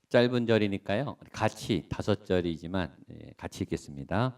짧은 절이니까요. 같이 5절이지만 같이 읽겠습니다.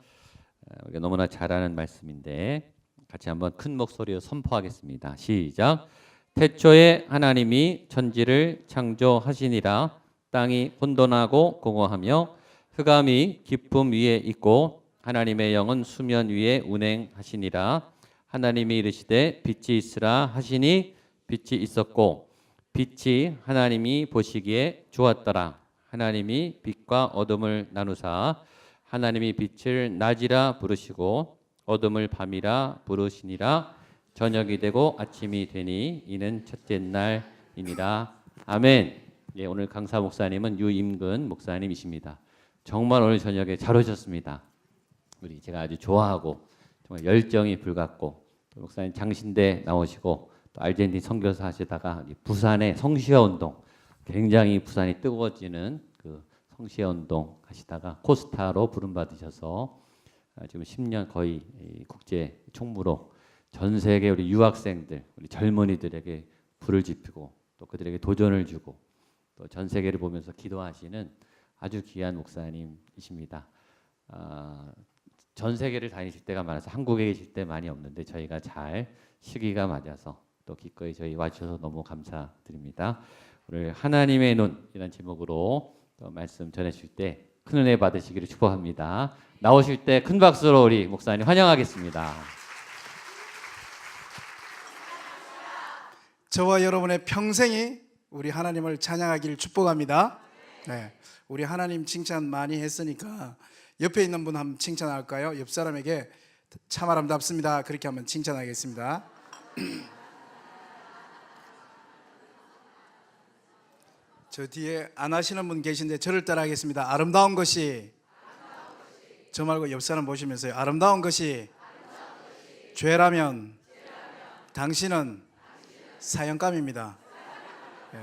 우리가 너무나 잘 아는 말씀인데 같이 한번 큰 목소리로 선포하겠습니다. 시작. 태초에 하나님이 천지를 창조하시니라. 땅이 혼돈하고 공허하며 흑암이 깊음 위에 있고 하나님의 영은 수면 위에 운행하시니라. 하나님이 이르시되 빛이 있으라 하시니 빛이 있었고 빛이 하나님이 보시기에 좋았더라. 하나님이 빛과 어둠을 나누사 하나님이 빛을 낮이라 부르시고 어둠을 밤이라 부르시니라. 저녁이 되고 아침이 되니 이는 첫째 날이니라. 아멘. 예, 오늘 강사 목사님은 유임근 목사님이십니다. 정말 오늘 저녁에 잘 오셨습니다. 우리 제가 아주 좋아하고 정말 열정이 불같고 또 목사님 장신대 나오시고 또 아르헨티나 선교사 하시다가 부산의 성시화 운동, 굉장히 부산이 뜨거워지는 그 성시화 운동 하시다가 코스타로 부름 받으셔서 지금 10년 거의 국제 총무로 전 세계 우리 유학생들, 우리 젊은이들에게 불을 지피고 또 그들에게 도전을 주고 또 전 세계를 보면서 기도하시는 아주 귀한 목사님이십니다. 전 세계를 다니실 때가 많아서 한국에 계실 때 많이 없는데 저희가 잘 시기가 맞아서 또 기꺼이 저희 와주셔서 너무 감사드립니다. 오늘 하나님의 눈이라는 제목으로 또 말씀 전해주실 때 큰 은혜 받으시기를 축복합니다. 나오실 때 큰 박수로 우리 목사님 환영하겠습니다. 저와 여러분의 평생이 우리 하나님을 찬양하기를 축복합니다. 네, 우리 하나님 칭찬 많이 했으니까 옆에 있는 분 한번 칭찬할까요? 옆 사람에게 참 아름답습니다. 그렇게 한번 칭찬하겠습니다. 저 뒤에 안 하시는 분 계신데 저를 따라 하겠습니다. 아름다운 것이 저 말고 옆 사람 보시면서요. 아름다운 것이 죄라면 당신은 사형감입니다. 예.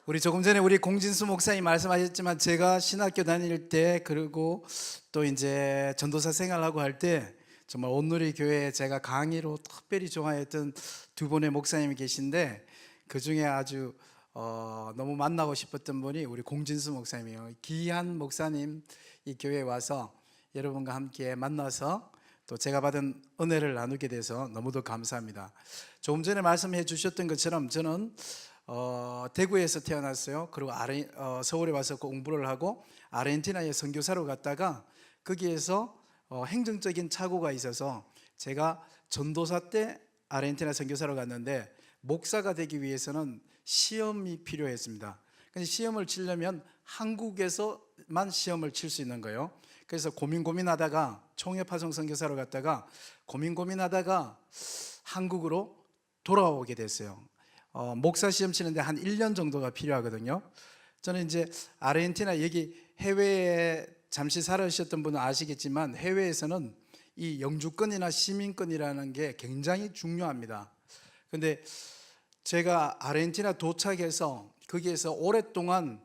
우리 조금 전에 우리 공진수 목사님 말씀하셨지만 제가 신학교 다닐 때 그리고 또 이제 전도사 생활하고 할 때 정말 온누리 교회에 제가 강의로 특별히 좋아했던 두 분의 목사님이 계신데 그 중에 아주 너무 만나고 싶었던 분이 우리 공진수 목사님이에요. 귀한 목사님 이 교회에 와서 여러분과 함께 만나서 또 제가 받은 은혜를 나누게 돼서 너무도 감사합니다. 조금 전에 말씀해 주셨던 것처럼 저는 대구에서 태어났어요. 그리고 서울에 와서 공부를 하고 아르헨티나에 선교사로 갔다가 거기에서 행정적인 착오가 있어서 제가 전도사 때 아르헨티나 선교사로 갔는데 목사가 되기 위해서는 시험이 필요했습니다. 근데 시험을 치려면 한국에서만 시험을 칠 수 있는 거예요. 그래서 고민하다가 총회파송 선교사로 갔다가 고민하다가 한국으로 돌아오게 됐어요. 목사 시험 치는데 한 1년 정도가 필요하거든요. 저는 이제 아르헨티나 여기 해외에 잠시 살아오셨던 분은 아시겠지만 해외에서는 이 영주권이나 시민권이라는 게 굉장히 중요합니다. 근데 제가 아르헨티나 도착해서 거기에서 오랫동안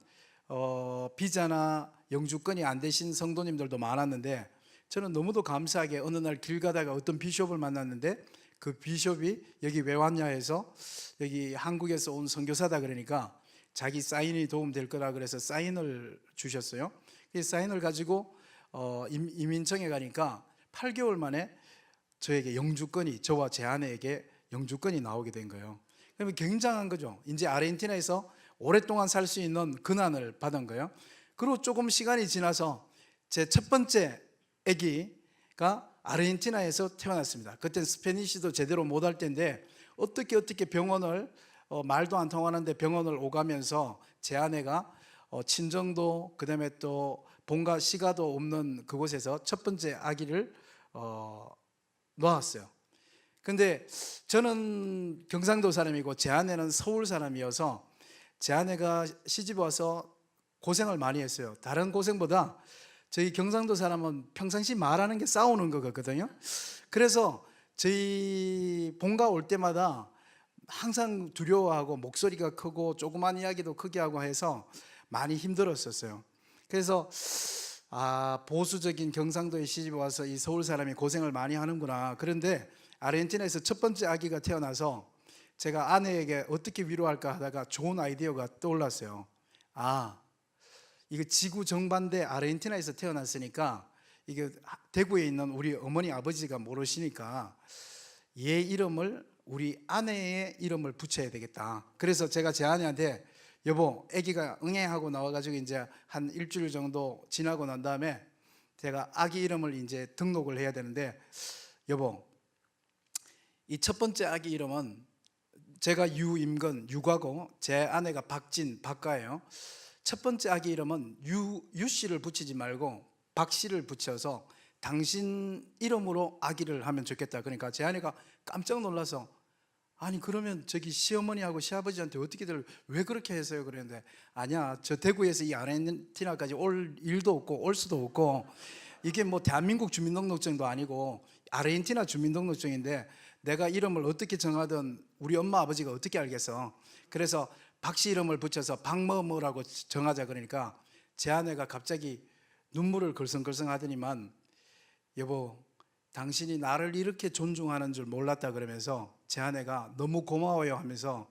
비자나 영주권이 안 되신 성도님들도 많았는데 저는 너무도 감사하게 어느 날 길 가다가 어떤 비숍을 만났는데 그 비숍이 여기 왜 왔냐 해서 여기 한국에서 온 선교사다 그러니까 자기 사인이 도움될 거라 그래서 사인을 주셨어요. 이 사인을 가지고 이민청에 가니까 8개월 만에 저에게 영주권이, 저와 제 아내에게 영주권이 나오게 된 거예요. 그러면 굉장한 거죠. 이제 아르헨티나에서 오랫동안 살 수 있는 근한을 받은 거예요. 그리고 조금 시간이 지나서 제 첫 번째 아기가 아르헨티나에서 태어났습니다. 그때는 스페니쉬도 제대로 못할 때인데 어떻게 병원을 말도 안 통하는데 병원을 오가면서 제 아내가 친정도 그다음에 또 본가 시가도 없는 그곳에서 첫 번째 아기를 놓았어요. 근데 저는 경상도 사람이고 제 아내는 서울 사람이어서 제 아내가 시집 와서 고생을 많이 했어요. 다른 고생보다 저희 경상도 사람은 평상시 말하는 게 싸우는 거 같거든요. 그래서 저희 본가 올 때마다 항상 두려워하고 목소리가 크고 조그만 이야기도 크게 하고 해서 많이 힘들었었어요. 그래서 보수적인 경상도에 시집 와서 이 서울 사람이 고생을 많이 하는구나. 그런데 아르헨티나에서 첫 번째 아기가 태어나서 제가 아내에게 어떻게 위로할까 하다가 좋은 아이디어가 떠올랐어요. 이거 지구 정반대 아르헨티나에서 태어났으니까 이게 대구에 있는 우리 어머니 아버지가 모르시니까 얘 이름을 우리 아내의 이름을 붙여야 되겠다. 그래서 제가 제 아내한테 여보, 아기가 응애하고 나와가지고 이제 한 일주일 정도 지나고 난 다음에 제가 아기 이름을 이제 등록을 해야 되는데, 여보, 이 첫 번째 아기 이름은 제가 유임근, 유가고 제 아내가 박진, 박가예요. 첫 번째 아기 이름은 유씨를 붙이지 말고 박씨를 붙여서 당신 이름으로 아기를 하면 좋겠다. 그러니까 제 아내가 깜짝 놀라서 아니 그러면 저기 시어머니하고 시아버지한테 어떻게들 왜 그렇게 해서요? 그랬는데 아니야, 저 대구에서 이 아르헨티나까지 올 일도 없고 올 수도 없고 이게 뭐 대한민국 주민등록증도 아니고 아르헨티나 주민등록증인데 내가 이름을 어떻게 정하든 우리 엄마 아버지가 어떻게 알겠어. 그래서 박씨 이름을 붙여서 박뭐뭐라고 정하자. 그러니까 제 아내가 갑자기 눈물을 걸성걸성 하더니만 여보, 당신이 나를 이렇게 존중하는 줄 몰랐다 그러면서 제 아내가 너무 고마워요 하면서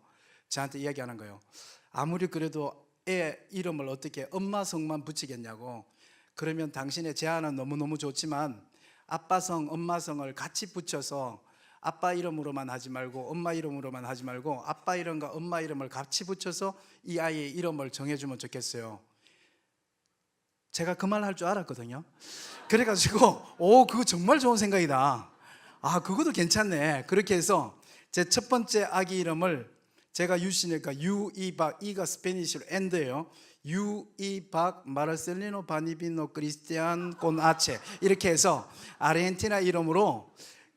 저한테 이야기하는 거예요. 아무리 그래도 애 이름을 어떻게 엄마 성만 붙이겠냐고. 그러면 당신의 제안은 너무너무 좋지만 아빠 성, 엄마 성을 같이 붙여서 아빠 이름으로만 하지 말고 엄마 이름으로만 하지 말고 아빠 이름과 엄마 이름을 같이 붙여서 이 아이의 이름을 정해주면 좋겠어요. 제가 그 말 할 줄 알았거든요. 그래가지고 그거 정말 좋은 생각이다. 그것도 괜찮네. 그렇게 해서 제 첫 번째 아기 이름을 제가 유씨니까 유이박, 이가 스페니쉬로 엔드예요. 유이박 마르셀리노 바니비노 크리스티안 콘아체 이렇게 해서 아르헨티나 이름으로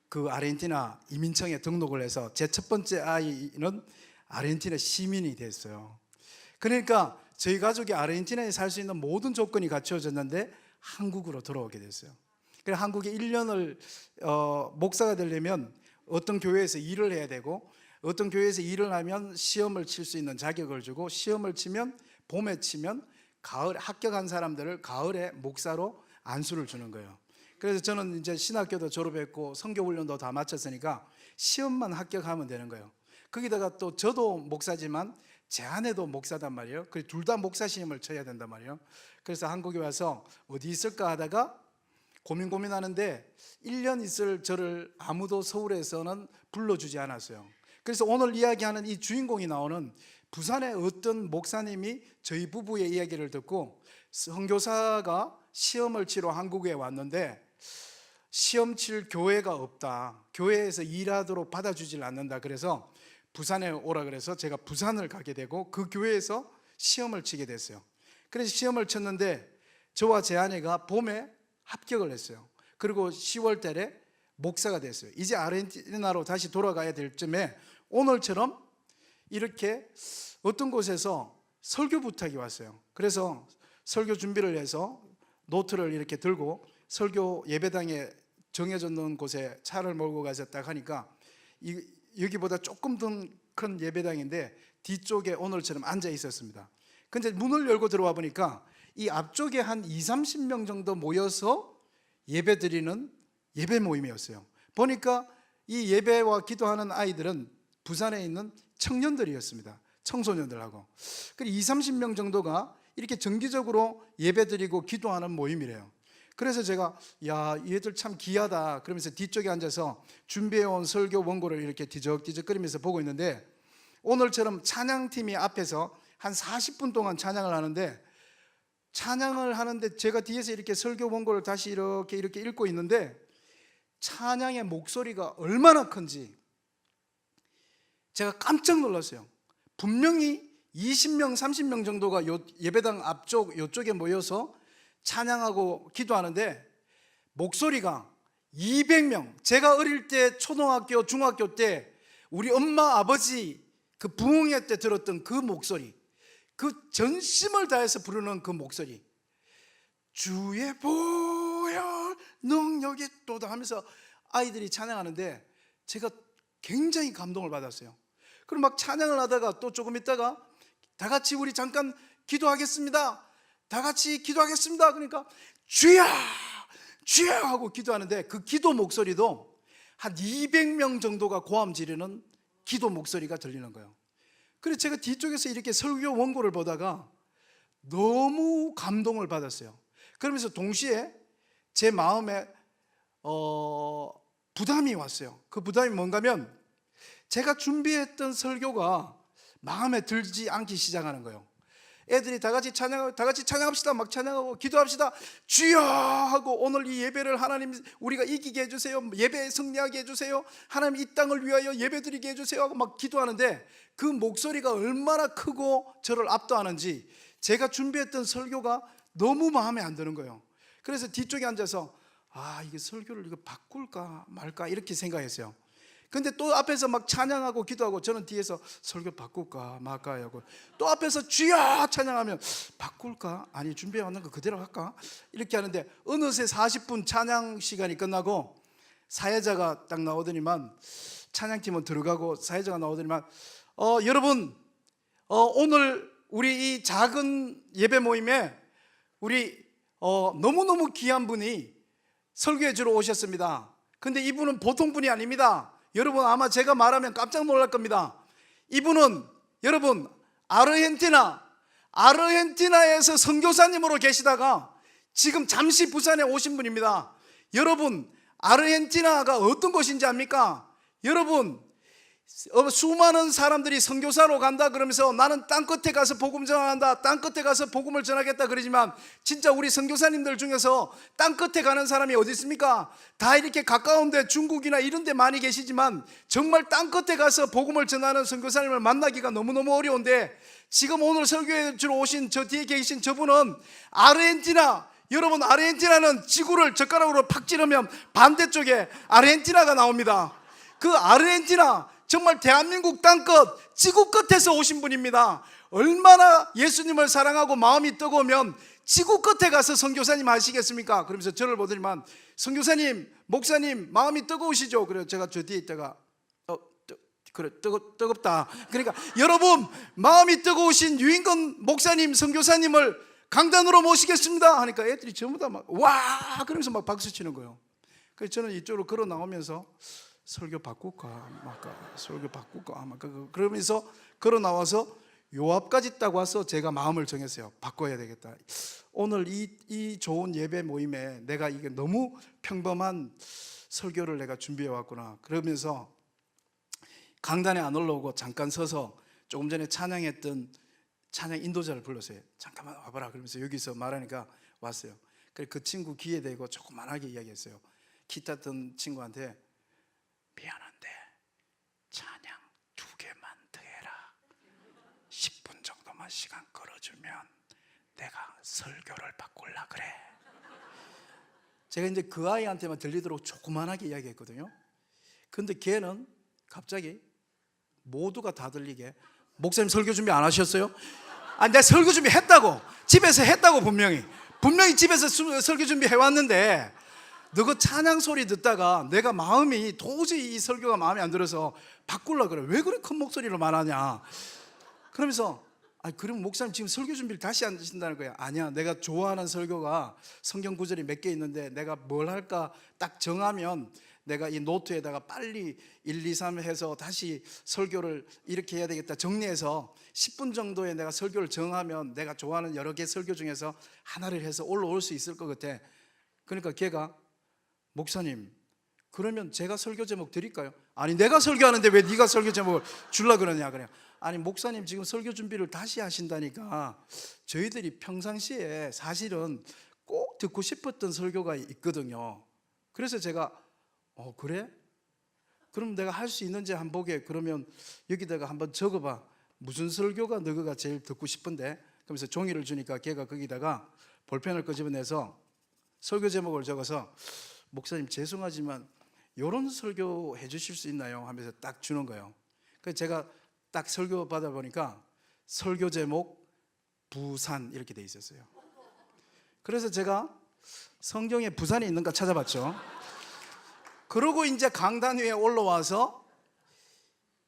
그 아르헨티나 이민청에 등록을 해서 제 첫 번째 아이는 아르헨티나 시민이 됐어요. 그러니까 저희 가족이 아르헨티나에 살 수 있는 모든 조건이 갖춰졌는데 한국으로 돌아오게 됐어요. 그래서 한국에 1년을 목사가 되려면 어떤 교회에서 일을 해야 되고 어떤 교회에서 일을 하면 시험을 칠 수 있는 자격을 주고 시험을 치면 봄에 치면 가을 합격한 사람들을 가을에 목사로 안수를 주는 거예요. 그래서 저는 이제 신학교도 졸업했고 선교훈련도 다 마쳤으니까 시험만 합격하면 되는 거예요. 거기다가 또 저도 목사지만 제 아내도 목사단 말이에요. 그래서 둘 다 목사 시험을 쳐야 된단 말이에요. 그래서 한국에 와서 어디 있을까 하다가 고민하는데 1년 있을 저를 아무도 서울에서는 불러주지 않았어요. 그래서 오늘 이야기하는 이 주인공이 나오는 부산의 어떤 목사님이 저희 부부의 이야기를 듣고 선교사가 시험을 치러 한국에 왔는데 시험 칠 교회가 없다. 교회에서 일하도록 받아주질 않는다. 그래서 부산에 오라 그래서 제가 부산을 가게 되고 그 교회에서 시험을 치게 됐어요. 그래서 시험을 쳤는데 저와 제 아내가 봄에 합격을 했어요. 그리고 10월 달에 목사가 됐어요. 이제 아르헨티나로 다시 돌아가야 될 쯤에 오늘처럼 이렇게 어떤 곳에서 설교 부탁이 왔어요. 그래서 설교 준비를 해서 노트를 이렇게 들고 설교 예배당에 정해졌는 곳에 차를 몰고 가서 딱 하니까 여기보다 조금 더 큰 예배당인데 뒤쪽에 오늘처럼 앉아 있었습니다. 근데 문을 열고 들어와 보니까 이 앞쪽에 한 20-30명 정도 모여서 예배 드리는 예배 모임이었어요. 보니까 이 예배와 기도하는 아이들은 부산에 있는 청년들이었습니다. 청소년들하고. 그리고 20-30명 정도가 이렇게 정기적으로 예배 드리고 기도하는 모임이래요. 그래서 제가 얘들 참 귀하다 그러면서 뒤쪽에 앉아서 준비해온 설교 원고를 이렇게 뒤적뒤적거리면서 보고 있는데 오늘처럼 찬양팀이 앞에서 한 40분 동안 찬양을 하는데 제가 뒤에서 이렇게 설교 원고를 다시 이렇게 읽고 있는데 찬양의 목소리가 얼마나 큰지 제가 깜짝 놀랐어요. 분명히 20명, 30명 정도가 예배당 앞쪽 이쪽에 모여서 찬양하고 기도하는데 목소리가 200명, 제가 어릴 때 초등학교, 중학교 때 우리 엄마, 아버지 그 부흥회 때 들었던 그 목소리, 그 전심을 다해서 부르는 그 목소리, 주의 보혈 능력이 또다 하면서 아이들이 찬양하는데 제가 굉장히 감동을 받았어요. 그럼 막 찬양을 하다가 또 조금 있다가 다 같이 우리 잠깐 기도하겠습니다. 다 같이 기도하겠습니다. 그러니까 주야 주야 하고 기도하는데 그 기도 목소리도 한 200명 정도가 고함 지르는 기도 목소리가 들리는 거예요. 그래서 제가 뒤쪽에서 이렇게 설교 원고를 보다가 너무 감동을 받았어요. 그러면서 동시에 제 마음에 부담이 왔어요. 그 부담이 뭔가면 제가 준비했던 설교가 마음에 들지 않기 시작하는 거예요. 애들이 다 같이 찬양합시다. 막 찬양하고 기도합시다. 주여 하고 오늘 이 예배를 하나님 우리가 이기게 해주세요. 예배에 승리하게 해주세요. 하나님 이 땅을 위하여 예배드리게 해주세요 하고 막 기도하는데 그 목소리가 얼마나 크고 저를 압도하는지 제가 준비했던 설교가 너무 마음에 안 드는 거예요. 그래서 뒤쪽에 앉아서 이게 설교를 이거 바꿀까 말까 이렇게 생각했어요. 근데 또 앞에서 막 찬양하고 기도하고 저는 뒤에서 설교 바꿀까 말까 하고 또 앞에서 주여 찬양하면 바꿀까? 아니 준비해 왔는 거 그대로 할까? 이렇게 하는데 어느새 40분 찬양 시간이 끝나고 사회자가 딱 나오더니만 찬양팀은 들어가고 사회자가 나오더니만 여러분 오늘 우리 이 작은 예배 모임에 우리 너무너무 귀한 분이 설교해 주러 오셨습니다. 근데 이분은 보통 분이 아닙니다. 여러분 아마 제가 말하면 깜짝 놀랄 겁니다. 이분은 여러분 아르헨티나에서 선교사님으로 계시다가 지금 잠시 부산에 오신 분입니다. 여러분 아르헨티나가 어떤 곳인지 압니까? 여러분 수많은 사람들이 선교사로 간다 그러면서 나는 땅끝에 가서 복음 전한다, 땅끝에 가서 복음을 전하겠다 그러지만 진짜 우리 선교사님들 중에서 땅끝에 가는 사람이 어디 있습니까? 다 이렇게 가까운데 중국이나 이런 데 많이 계시지만 정말 땅끝에 가서 복음을 전하는 선교사님을 만나기가 너무너무 어려운데 지금 오늘 설교해 주러 오신 저 뒤에 계신 저분은 아르헨티나, 여러분 아르헨티나는 지구를 젓가락으로 팍 찌르면 반대쪽에 아르헨티나가 나옵니다. 그 아르헨티나 정말 대한민국 땅끝 지구 끝에서 오신 분입니다. 얼마나 예수님을 사랑하고 마음이 뜨거우면 지구 끝에 가서 선교사님 하시겠습니까? 그러면서 저를 보더니만 선교사님, 목사님 마음이 뜨거우시죠? 그래서 제가 저 뒤에 있다가 그래 뜨겁다. 그러니까 여러분 마음이 뜨거우신 유인건 목사님, 선교사님을 강단으로 모시겠습니다 하니까 애들이 전부 다 막 와 그러면서 막 박수 치는 거예요. 그래서 저는 이쪽으로 걸어 나오면서 설교 바꿀까 말까 설교 바꿀까 말까 그러면서 걸어 나와서 요 앞까지 딱 와서 제가 마음을 정했어요. 바꿔야 되겠다. 오늘 이 좋은 예배 모임에 내가 이게 너무 평범한 설교를 내가 준비해 왔구나. 그러면서 강단에 안 올라오고 잠깐 서서 조금 전에 찬양했던 찬양 인도자를 불렀어요. 잠깐만 와봐라 그러면서 여기서 말하니까 왔어요. 그래 그 친구 귀에 대고 조그만하게 이야기했어요. 기타 던 친구한테 미안한데 찬양 2개만 더 해라. 10분 정도만 시간 끌어주면 내가 설교를 바꿀라 그래. 제가 이제 그 아이한테만 들리도록 조그만하게 이야기했거든요. 근데 걔는 갑자기 모두가 다 들리게 목사님 설교 준비 안 하셨어요? 아니 내가 설교 준비 했다고, 집에서 했다고 분명히 집에서 설교 준비 해왔는데 너 그 찬양 소리 듣다가 내가 마음이 도저히 이 설교가 마음에 안 들어서 바꾸려고 그래. 왜 그렇게 큰 목소리로 말하냐. 그러면서 그럼 목사님 지금 설교 준비를 다시 하신다는 거야. 아니야, 내가 좋아하는 설교가 성경 구절이 몇 개 있는데 내가 뭘 할까 딱 정하면 내가 이 노트에다가 빨리 1, 2, 3 해서 다시 설교를 이렇게 해야 되겠다 정리해서 10분 정도에 내가 설교를 정하면 내가 좋아하는 여러 개 설교 중에서 하나를 해서 올라올 수 있을 것 같아. 그러니까 걔가 목사님 그러면 제가 설교 제목 드릴까요? 아니 내가 설교하는데 왜 네가 설교 제목을 주려고 그러냐. 그래. 아니 목사님 지금 설교 준비를 다시 하신다니까 저희들이 평상시에 사실은 꼭 듣고 싶었던 설교가 있거든요. 그래서 제가 그래? 그럼 내가 할 수 있는지 한번 보게. 그러면 여기다가 한번 적어봐. 무슨 설교가 너가 제일 듣고 싶은데? 그러면서 종이를 주니까 걔가 거기다가 볼펜을 끄집어내서 설교 제목을 적어서 목사님 죄송하지만 이런 설교 해주실 수 있나요? 하면서 딱 주는 거예요. 그래서 제가 딱 설교 받아보니까 설교 제목 부산 이렇게 돼 있었어요. 그래서 제가 성경에 부산이 있는가 찾아봤죠. 그러고 이제 강단 위에 올라와서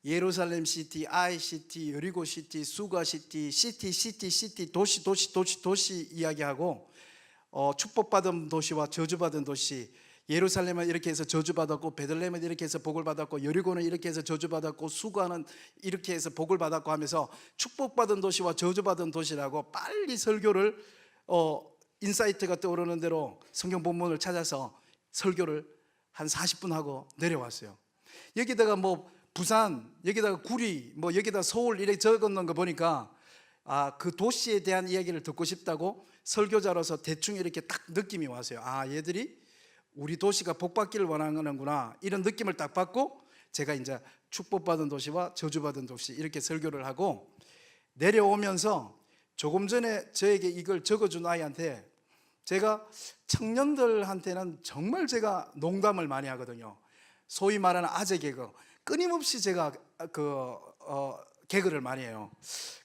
예루살렘 시티, 아이 시티, 여리고 시티, 수가 시티, 시티, 도시 이야기하고 축복받은 도시와 저주받은 도시, 예루살렘은 이렇게 해서 저주받았고, 베들레헴은 이렇게 해서 복을 받았고, 여리고는 이렇게 해서 저주받았고, 수가는 이렇게 해서 복을 받았고 하면서 축복받은 도시와 저주받은 도시라고 빨리 설교를 인사이트가 떠오르는 대로 성경 본문을 찾아서 설교를 한 40분 하고 내려왔어요. 여기다가 뭐 부산, 여기다가 구리, 뭐 여기다 서울 이렇게 적어놓은 거 보니까 그 도시에 대한 이야기를 듣고 싶다고 설교자로서 대충 이렇게 딱 느낌이 왔어요. 얘들이 우리 도시가 복받기를 원하는구나, 이런 느낌을 딱 받고 제가 이제 축복받은 도시와 저주받은 도시 이렇게 설교를 하고 내려오면서 조금 전에 저에게 이걸 적어준 아이한테, 제가 청년들한테는 정말 제가 농담을 많이 하거든요. 소위 말하는 아재 개그, 끊임없이 제가 개그를 많이 해요.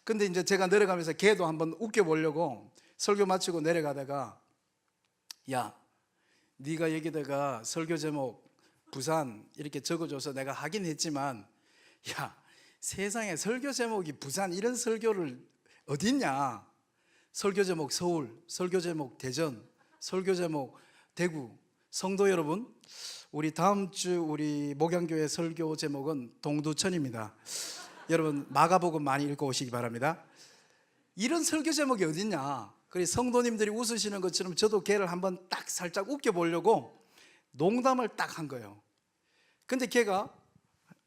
근데 이제 제가 내려가면서 걔도 한번 웃겨보려고 설교 마치고 내려가다가, 야, 네가 여기다가 설교 제목 부산 이렇게 적어줘서 내가 하긴 했지만, 야, 세상에 설교 제목이 부산 이런 설교를 어딨냐. 설교 제목 서울, 설교 제목 대전, 설교 제목 대구. 성도 여러분, 우리 다음 주 우리 목양교회 설교 제목은 동두천입니다. 여러분 마가복음 많이 읽고 오시기 바랍니다. 이런 설교 제목이 어딨냐. 그래서 성도님들이 웃으시는 것처럼 저도 걔를 한번 딱 살짝 웃겨보려고 농담을 딱 한 거예요. 근데 걔가,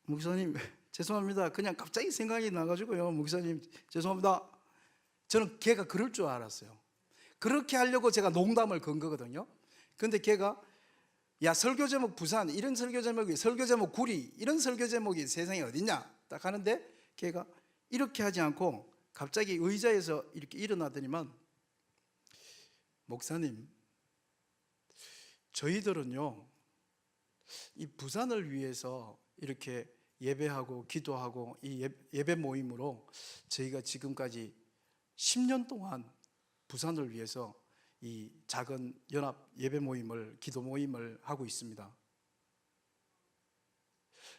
목사님 죄송합니다, 그냥 갑자기 생각이 나가지고요, 목사님 죄송합니다. 저는 걔가 그럴 줄 알았어요. 그렇게 하려고 제가 농담을 건 거거든요. 근데 걔가, 야, 설교 제목 부산 이런 설교 제목이, 설교 제목 구리 이런 설교 제목이 세상에 어딨냐 딱 하는데, 걔가 이렇게 하지 않고 갑자기 의자에서 이렇게 일어나더니만, 목사님, 저희들은요 이 부산을 위해서 이렇게 예배하고 기도하고 이 예배 모임으로 저희가 지금까지 10년 동안 부산을 위해서 이 작은 연합 예배 모임을, 기도 모임을 하고 있습니다.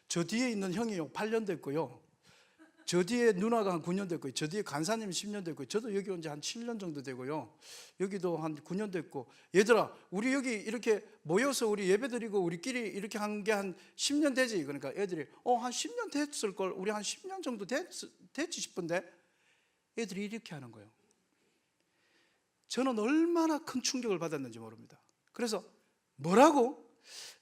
저 뒤에 있는 형이요 8년 됐고요, 저 뒤에 누나가 한 9년 됐고요, 저 뒤에 간사님 10년 됐고요, 저도 여기 온 지 한 7년 정도 되고요, 여기도 한 9년 됐고, 얘들아 우리 여기 이렇게 모여서 우리 예배드리고 우리끼리 이렇게 한 게 한 10년 되지. 그러니까 애들이 한 10년 됐을걸, 우리 한 10년 정도 됐지 싶은데, 애들이 이렇게 하는 거예요. 저는 얼마나 큰 충격을 받았는지 모릅니다. 그래서 뭐라고?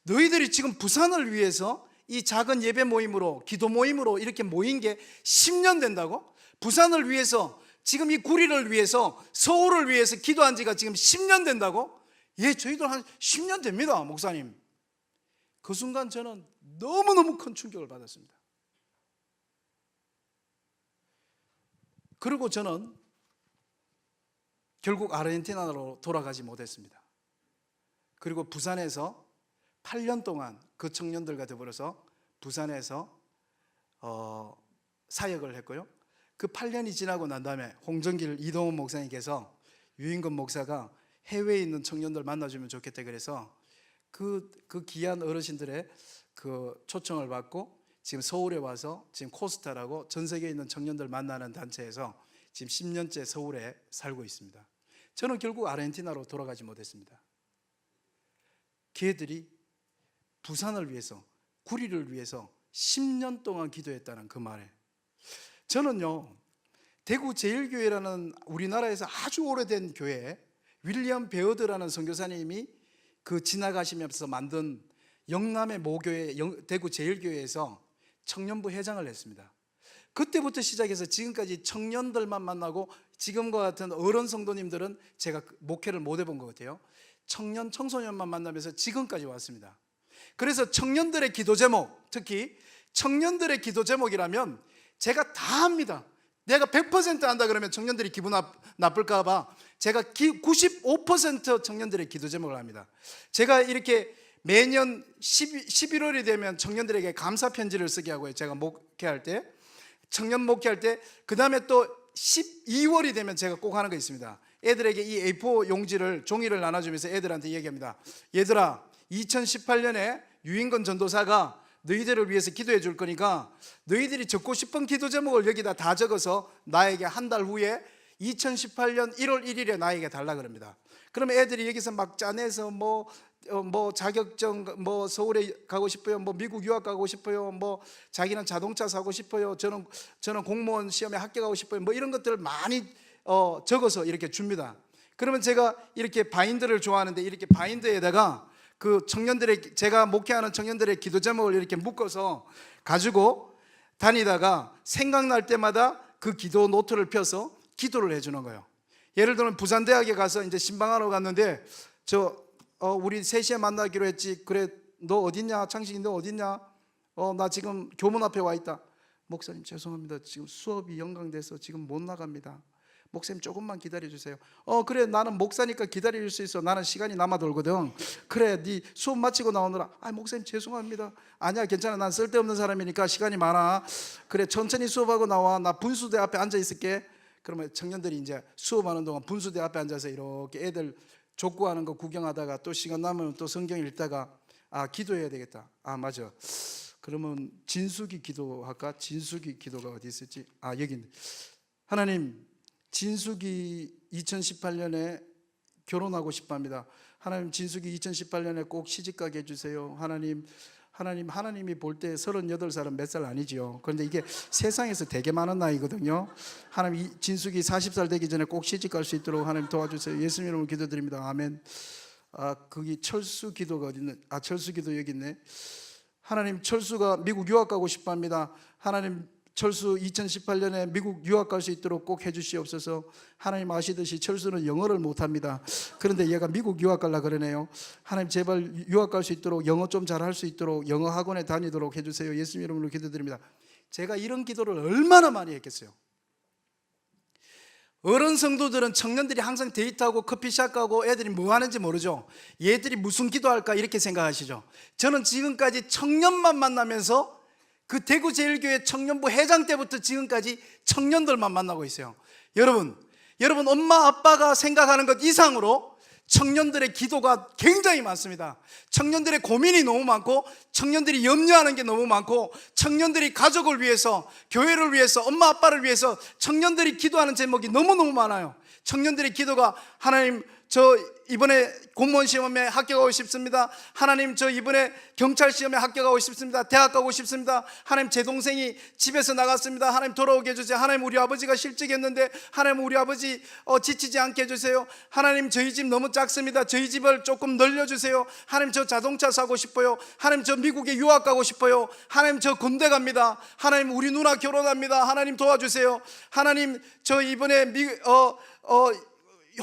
너희들이 지금 부산을 위해서 이 작은 예배 모임으로, 기도 모임으로 이렇게 모인 게 10년 된다고? 부산을 위해서, 지금 이 구리를 위해서, 서울을 위해서 기도한 지가 지금 10년 된다고? 예, 저희들 한 10년 됩니다, 목사님. 그 순간 저는 너무너무 큰 충격을 받았습니다. 그리고 저는 결국 아르헨티나로 돌아가지 못했습니다. 그리고 부산에서 8년 동안 그 청년들과 더불어서 부산에서 사역을 했고요. 그 8년이 지나고 난 다음에 홍정길 이동훈 목사님께서 유인건 목사가 해외에 있는 청년들 만나주면 좋겠다 그래서 그 귀한 어르신들의 그 초청을 받고 지금 서울에 와서 지금 코스타라고 전 세계에 있는 청년들 만나는 단체에서 지금 10년째 서울에 살고 있습니다. 저는 결국 아르헨티나로 돌아가지 못했습니다. 걔들이 부산을 위해서, 구리를 위해서 10년 동안 기도했다는 그 말에, 저는요 대구 제일교회라는 우리나라에서 아주 오래된 교회, 윌리엄 베어드라는 선교사님이 그 지나가시면서 만든 영남의 모교회 대구 제일교회에서 청년부 회장을 했습니다. 그때부터 시작해서 지금까지 청년들만 만나고, 지금과 같은 어른 성도님들은 제가 목회를 못 해본 것 같아요. 청년, 청소년만 만나면서 지금까지 왔습니다. 그래서 청년들의 기도 제목, 특히 청년들의 기도 제목이라면 제가 다 합니다. 내가 100% 한다 그러면 청년들이 기분 나쁠까 봐 제가 95% 청년들의 기도 제목을 합니다. 제가 이렇게 매년 11월이 되면 청년들에게 감사 편지를 쓰게 하고요. 제가 목회할 때, 청년 목회할 때, 그 다음에 또 12월이 되면 제가 꼭 하는 거 있습니다. 애들에게 이 A4 용지를, 종이를 나눠주면서 애들한테 얘기합니다. 얘들아, 2018년에 유인건 전도사가 너희들을 위해서 기도해 줄 거니까 너희들이 적고 싶은 기도 제목을 여기다 다 적어서 나에게 한 달 후에 2018년 1월 1일에 나에게 달라 그럽니다. 그러면 애들이 여기서 막 짜내서 뭐 뭐 자격증 뭐 서울에 가고 싶어요. 뭐 미국 유학 가고 싶어요. 뭐 자기는 자동차 사고 싶어요. 저는 공무원 시험에 합격하고 싶어요. 뭐 이런 것들을 많이 적어서 이렇게 줍니다. 그러면 제가 이렇게 바인드를 좋아하는데 이렇게 바인드에다가 그 청년들의, 제가 목회하는 청년들의 기도 제목을 이렇게 묶어서 가지고 다니다가 생각날 때마다 그 기도 노트를 펴서 기도를 해주는 거예요. 예를 들면 부산대학에 가서 이제 신방하러 갔는데 우리 3시에 만나기로 했지. 그래, 너 어딨냐? 창식이 너 어딨냐? 나 지금 교문 앞에 와 있다. 목사님 죄송합니다. 지금 수업이 연강돼서 지금 못 나갑니다. 목사님 조금만 기다려 주세요. 그래, 나는 목사니까 기다릴 수 있어. 나는 시간이 남아 돌거든. 그래, 네 수업 마치고 나오느라. 목사님 죄송합니다. 아니야, 괜찮아. 난 쓸데없는 사람이니까 시간이 많아. 그래, 천천히 수업하고 나와. 나 분수대 앞에 앉아 있을게. 그러면 청년들이 이제 수업하는 동안 분수대 앞에 앉아서 이렇게 애들 족구하는 거 구경하다가 또 시간 남으면 또 성경 읽다가 기도해야 되겠다. 맞아. 그러면 진수기 기도할까? 진수기 기도가 어디 있을지. 여기 있네. 하나님, 진숙이 2018년에 결혼하고 싶답니다. 하나님, 진숙이 2018년에 꼭 시집가게 해주세요. 하나님이 볼 때 38살은 몇 살 아니지요. 그런데 이게 세상에서 되게 많은 나이거든요. 하나님, 진숙이 40살 되기 전에 꼭 시집갈 수 있도록 하나님 도와주세요. 예수님 이름으로 기도드립니다. 아멘. 거기 철수 기도가 어디 있네. 철수 기도 여기 있네. 하나님, 철수가 미국 유학 가고 싶답니다. 하나님, 철수 2018년에 미국 유학 갈 수 있도록 꼭 해주시옵소서. 하나님 아시듯이 철수는 영어를 못합니다. 그런데 얘가 미국 유학 가려고 그러네요. 하나님, 제발 유학 갈 수 있도록, 영어 좀 잘할 수 있도록 영어 학원에 다니도록 해주세요. 예수님 이름으로 기도드립니다. 제가 이런 기도를 얼마나 많이 했겠어요. 어른 성도들은 청년들이 항상 데이트하고 커피숍 가고 애들이 뭐 하는지 모르죠. 얘들이 무슨 기도할까 이렇게 생각하시죠. 저는 지금까지 청년만 만나면서 그 대구제일교회 청년부 회장 때부터 지금까지 청년들만 만나고 있어요. 여러분 엄마 아빠가 생각하는 것 이상으로 청년들의 기도가 굉장히 많습니다. 청년들의 고민이 너무 많고, 청년들이 염려하는 게 너무 많고, 청년들이 가족을 위해서, 교회를 위해서, 엄마 아빠를 위해서 청년들이 기도하는 제목이 너무너무 많아요. 청년들의 기도가, 하나님, 저 이번에 공무원 시험에 합격하고 싶습니다. 하나님, 저 이번에 경찰 시험에 합격하고 싶습니다. 대학 가고 싶습니다. 하나님, 제 동생이 집에서 나갔습니다. 하나님, 돌아오게 해주세요. 하나님, 우리 아버지가 실직했는데 하나님, 우리 아버지 지치지 않게 해주세요. 하나님, 저희 집 너무 작습니다. 저희 집을 조금 늘려주세요. 하나님, 저 자동차 사고 싶어요. 하나님, 저 미국에 유학 가고 싶어요. 하나님, 저 군대 갑니다. 하나님, 우리 누나 결혼합니다. 하나님, 도와주세요. 하나님, 저 이번에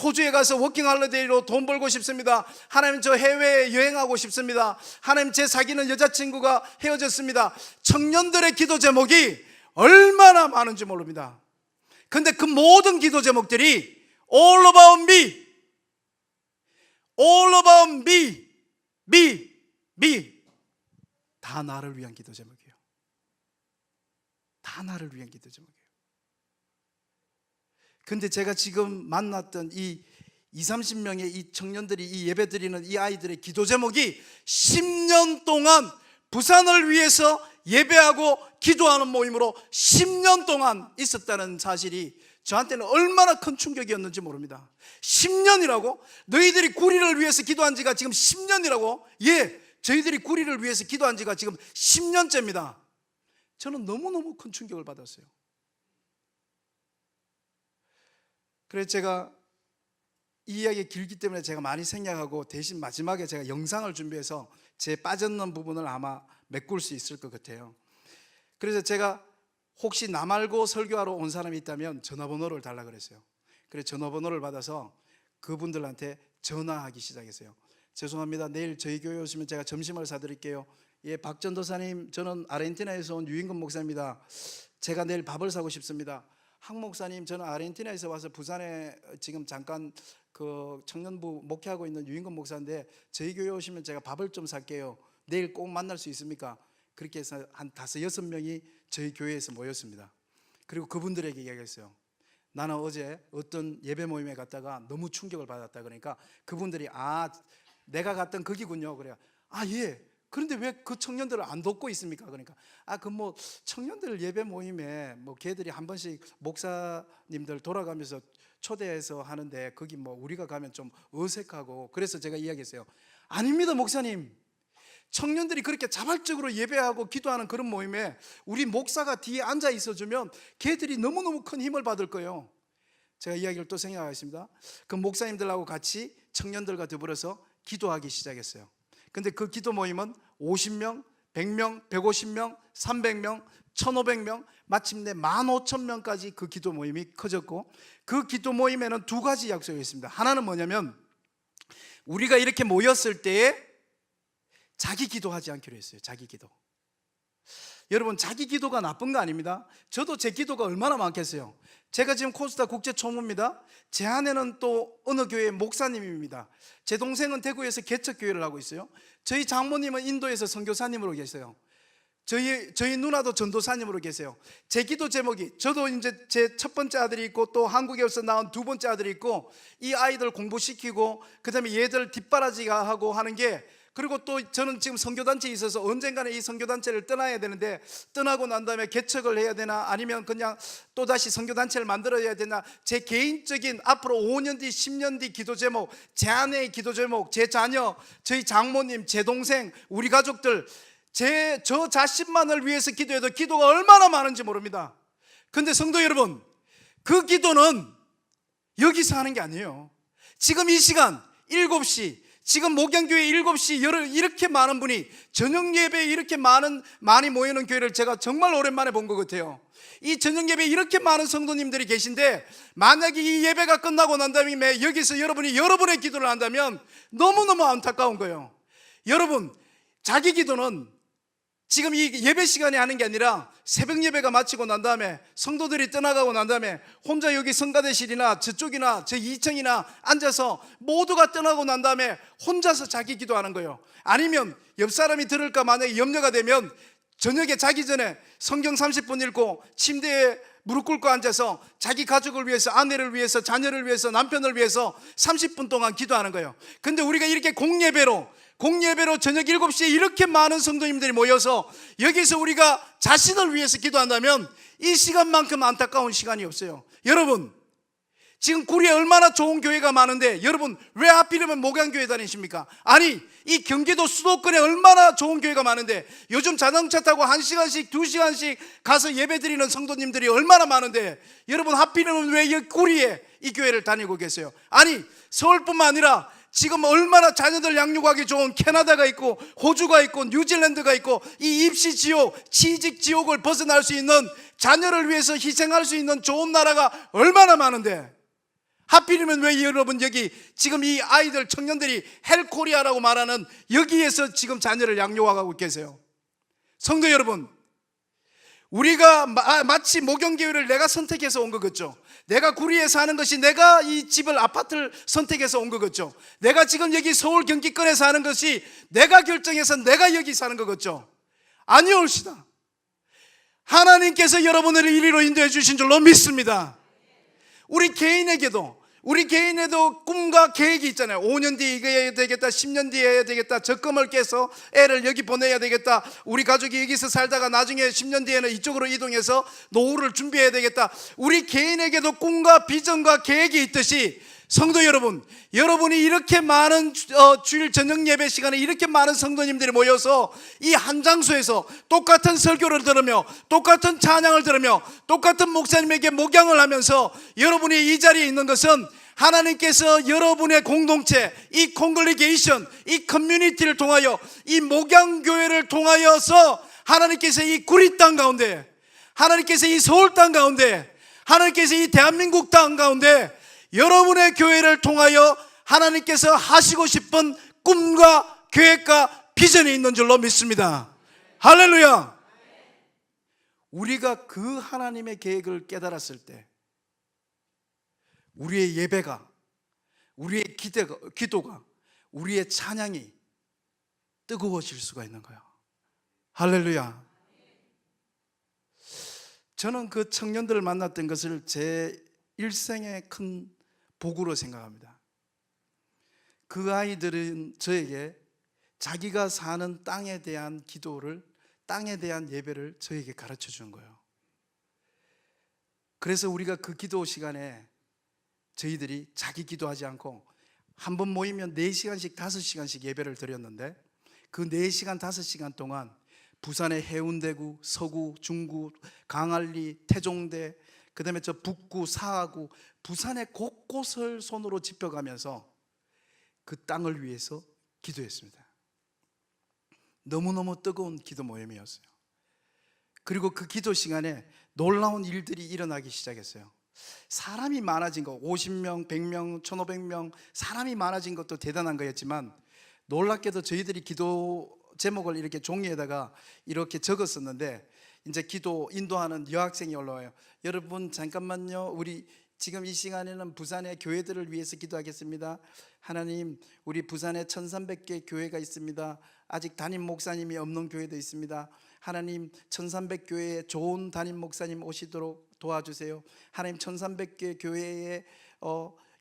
호주에 가서 워킹 할리데이로 돈 벌고 싶습니다. 하나님, 저 해외에 여행하고 싶습니다. 하나님, 제 사귀는 여자친구가 헤어졌습니다. 청년들의 기도 제목이 얼마나 많은지 모릅니다. 근데 그 모든 기도 제목들이 all about me, all about me, 다 나를 위한 기도 제목이에요. 다 나를 위한 기도 제목이에요. 근데 제가 지금 만났던 이 20-30명의 이 청년들이 이 예배드리는 이 아이들의 기도 제목이 10년 동안 부산을 위해서 예배하고 기도하는 모임으로 10년 동안 있었다는 사실이 저한테는 얼마나 큰 충격이었는지 모릅니다. 10년이라고? 너희들이 구리를 위해서 기도한 지가 지금 10년이라고? 예, 저희들이 구리를 위해서 기도한 지가 지금 10년째입니다. 저는 너무너무 큰 충격을 받았어요. 그래서 제가 이 이야기 길기 때문에 제가 많이 생략하고 대신 마지막에 제가 영상을 준비해서 제 빠졌는 부분을 아마 메꿀 수 있을 것 같아요. 그래서 제가 혹시 나 말고 설교하러 온 사람이 있다면 전화번호를 달라 그랬어요. 그래서 전화번호를 받아서 그분들한테 전화하기 시작했어요. 죄송합니다. 내일 저희 교회 오시면 제가 점심을 사드릴게요. 예, 박 전도사님, 저는 아르헨티나에서 온 유인근 목사입니다. 제가 내일 밥을 사고 싶습니다. 학 목사님, 저는 아르헨티나에서 와서 부산에 지금 잠깐 그 청년부 목회하고 있는 유인근 목사인데 저희 교회 오시면 제가 밥을 좀 살게요. 내일 꼭 만날 수 있습니까? 그렇게 해서 한 5-6명이 저희 교회에서 모였습니다. 그리고 그분들에게 이야기했어요. 나는 어제 어떤 예배 모임에 갔다가 너무 충격을 받았다. 그러니까 그분들이 내가 갔던 거기군요. 그래요. 예, 그런데 왜 그 청년들을 안 돕고 있습니까? 그러니까 그 뭐 청년들 예배 모임에 뭐 걔들이 한 번씩 목사님들 돌아가면서 초대해서 하는데 거기 뭐 우리가 가면 좀 어색하고, 그래서 제가 이야기했어요. 아닙니다, 목사님. 청년들이 그렇게 자발적으로 예배하고 기도하는 그런 모임에 우리 목사가 뒤에 앉아 있어주면 걔들이 너무너무 큰 힘을 받을 거예요. 제가 이야기를 또 생각하겠습니다. 그 목사님들하고 같이 청년들과 더불어서 기도하기 시작했어요. 근데 그 기도 모임은 50명, 100명, 150명, 300명, 1500명, 마침내 15,000명까지 그 기도 모임이 커졌고, 그 기도 모임에는 두 가지 약속이 있습니다. 하나는 뭐냐면 우리가 이렇게 모였을 때에 자기 기도하지 않기로 했어요. 자기 기도. 여러분, 자기 기도가 나쁜 거 아닙니다. 저도 제 기도가 얼마나 많겠어요. 제가 지금 코스타 국제총무입니다. 제 아내는 또 어느 교회 목사님입니다. 제 동생은 대구에서 개척교회를 하고 있어요. 저희 장모님은 인도에서 선교사님으로 계세요. 저희 누나도 전도사님으로 계세요. 제 기도 제목이, 저도 이제 제 첫 번째 아들이 있고 또 한국에서 낳은 두 번째 아들이 있고, 이 아이들 공부시키고 그 다음에 얘들 뒷바라지가 하고 하는 게, 그리고 또 저는 지금 선교단체에 있어서 언젠가는 이 선교단체를 떠나야 되는데, 떠나고 난 다음에 개척을 해야 되나 아니면 그냥 또다시 선교단체를 만들어야 되나, 제 개인적인 앞으로 5년 뒤 10년 뒤 기도 제목, 제 아내의 기도 제목, 제 자녀, 저희 장모님, 제 동생, 우리 가족들, 저 자신만을 위해서 기도해도 기도가 얼마나 많은지 모릅니다. 근데 성도 여러분, 그 기도는 여기서 하는 게 아니에요. 지금 이 시간 7시, 지금 목양교회 7시 이렇게 많은 분이 저녁 예배에 이렇게 많이 모이는 교회를 제가 정말 오랜만에 본 것 같아요. 이 저녁 예배에 이렇게 많은 성도님들이 계신데, 만약에 이 예배가 끝나고 난 다음에 여기서 여러분이 여러분의 기도를 한다면 너무너무 안타까운 거예요. 여러분, 자기 기도는 지금 이 예배 시간에 하는 게 아니라 새벽 예배가 마치고 난 다음에 성도들이 떠나가고 난 다음에 혼자 여기 성가대실이나 저쪽이나 저 2층이나 앉아서 모두가 떠나고 난 다음에 혼자서 자기 기도하는 거예요. 아니면 옆 사람이 들을까 만약에 염려가 되면 저녁에 자기 전에 성경 30분 읽고 침대에 무릎 꿇고 앉아서 자기 가족을 위해서, 아내를 위해서, 자녀를 위해서, 남편을 위해서 30분 동안 기도하는 거예요. 근데 우리가 이렇게 공예배로 저녁 7시에 이렇게 많은 성도님들이 모여서 여기서 우리가 자신을 위해서 기도한다면 이 시간만큼 안타까운 시간이 없어요. 여러분, 지금 구리에 얼마나 좋은 교회가 많은데 여러분 왜 하필이면 목양교회 다니십니까? 아니, 이 경기도 수도권에 얼마나 좋은 교회가 많은데 요즘 자동차 타고 1시간씩 2시간씩 가서 예배드리는 성도님들이 얼마나 많은데 여러분 하필이면 왜 이 구리에 이 교회를 다니고 계세요? 아니, 서울뿐만 아니라 지금 얼마나 자녀들 양육하기 좋은 캐나다가 있고 호주가 있고 뉴질랜드가 있고, 이 입시 지옥, 취직 지옥을 벗어날 수 있는, 자녀를 위해서 희생할 수 있는 좋은 나라가 얼마나 많은데 하필이면 왜 여러분 여기 지금 이 아이들 청년들이 헬코리아라고 말하는 여기에서 지금 자녀를 양육하고 계세요? 성도 여러분, 우리가 마치 목양교회를 내가 선택해서 온 것 같죠? 내가 구리에 사는 것이, 내가 이 집을, 아파트를 선택해서 온 것 같죠? 내가 지금 여기 서울 경기권에 사는 것이 내가 결정해서 내가 여기 사는 것 같죠? 아니올시다. 하나님께서 여러분을 이리로 인도해 주신 줄로 믿습니다. 우리 개인에도 꿈과 계획이 있잖아요. 5년 뒤에 이거 해야 되겠다, 10년 뒤에 해야 되겠다, 적금을 깨서 애를 여기 보내야 되겠다, 우리 가족이 여기서 살다가 나중에 10년 뒤에는 이쪽으로 이동해서 노후를 준비해야 되겠다. 우리 개인에게도 꿈과 비전과 계획이 있듯이 성도 여러분, 여러분이 이렇게 많은 주일 저녁 예배 시간에 이렇게 많은 성도님들이 모여서 이 한 장소에서 똑같은 설교를 들으며 똑같은 찬양을 들으며 똑같은 목사님에게 목양을 하면서 여러분이 이 자리에 있는 것은 하나님께서 여러분의 공동체, 이 콩글리게이션, 이 커뮤니티를 통하여, 이 목양교회를 통하여서 하나님께서 이 구리 땅 가운데, 하나님께서 이 서울 땅 가운데, 하나님께서 이 대한민국 땅 가운데 여러분의 교회를 통하여 하나님께서 하시고 싶은 꿈과 계획과 비전이 있는 줄로 믿습니다. 할렐루야. 우리가 그 하나님의 계획을 깨달았을 때 우리의 예배가, 우리의 기도가, 우리의 찬양이 뜨거워질 수가 있는 거예요. 할렐루야. 저는 그 청년들을 만났던 것을 제 일생의 큰 복으로 생각합니다. 그 아이들은 저에게 자기가 사는 땅에 대한 기도를, 땅에 대한 예배를 저에게 가르쳐 주는 거예요. 그래서 우리가 그 기도 시간에 저희들이 자기 기도하지 않고 한 번 모이면 4시간씩 5시간씩 예배를 드렸는데, 그 4시간 5시간 동안 부산의 해운대구, 서구, 중구, 강안리, 태종대, 그 다음에 저 북구, 사하구, 부산의 곳곳을 손으로 짚어가면서 그 땅을 위해서 기도했습니다. 너무너무 뜨거운 기도 모임이었어요. 그리고 그 기도 시간에 놀라운 일들이 일어나기 시작했어요. 사람이 많아진 거, 50명, 100명, 1500명 사람이 많아진 것도 대단한 거였지만, 놀랍게도 저희들이 기도 제목을 이렇게 종이에다가 이렇게 적었었는데, 이제 기도 인도하는 여학생이 올라와요. 여러분 잠깐만요, 우리 지금 이 시간에는 부산의 교회들을 위해서 기도하겠습니다. 하나님, 우리 부산에 1300개 교회가 있습니다. 아직 담임 목사님이 없는 교회도 있습니다. 하나님, 1300교회에 좋은 담임 목사님 오시도록 도와주세요. 하나님, 1300개 교회에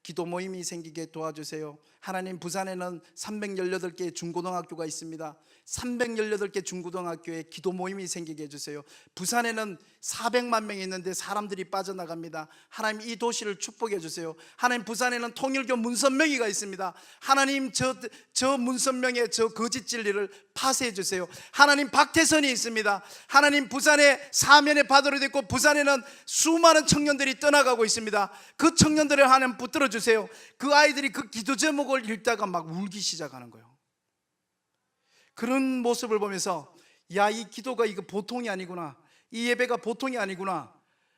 기도 모임이 생기게 도와주세요. 하나님, 부산에는 318개 중고등학교가 있습니다. 318개 중고등학교에 기도 모임이 생기게 해주세요. 부산에는 400만 명이 있는데 사람들이 빠져나갑니다. 하나님, 이 도시를 축복해 주세요. 하나님, 부산에는 통일교 문선명이가 있습니다. 하나님, 저 문선명의 저 거짓 진리를 파쇄해 주세요. 하나님, 박태선이 있습니다. 하나님, 부산에 사면의 바다로 됐고 부산에는 수많은 청년들이 떠나가고 있습니다. 그 청년들을 하나님 붙들어 주세요. 그 아이들이 그 기도 제목을 읽다가 막 울기 시작하는 거예요. 그런 모습을 보면서, 야, 이 기도가 이거 보통이 아니구나, 이 예배가 보통이 아니구나,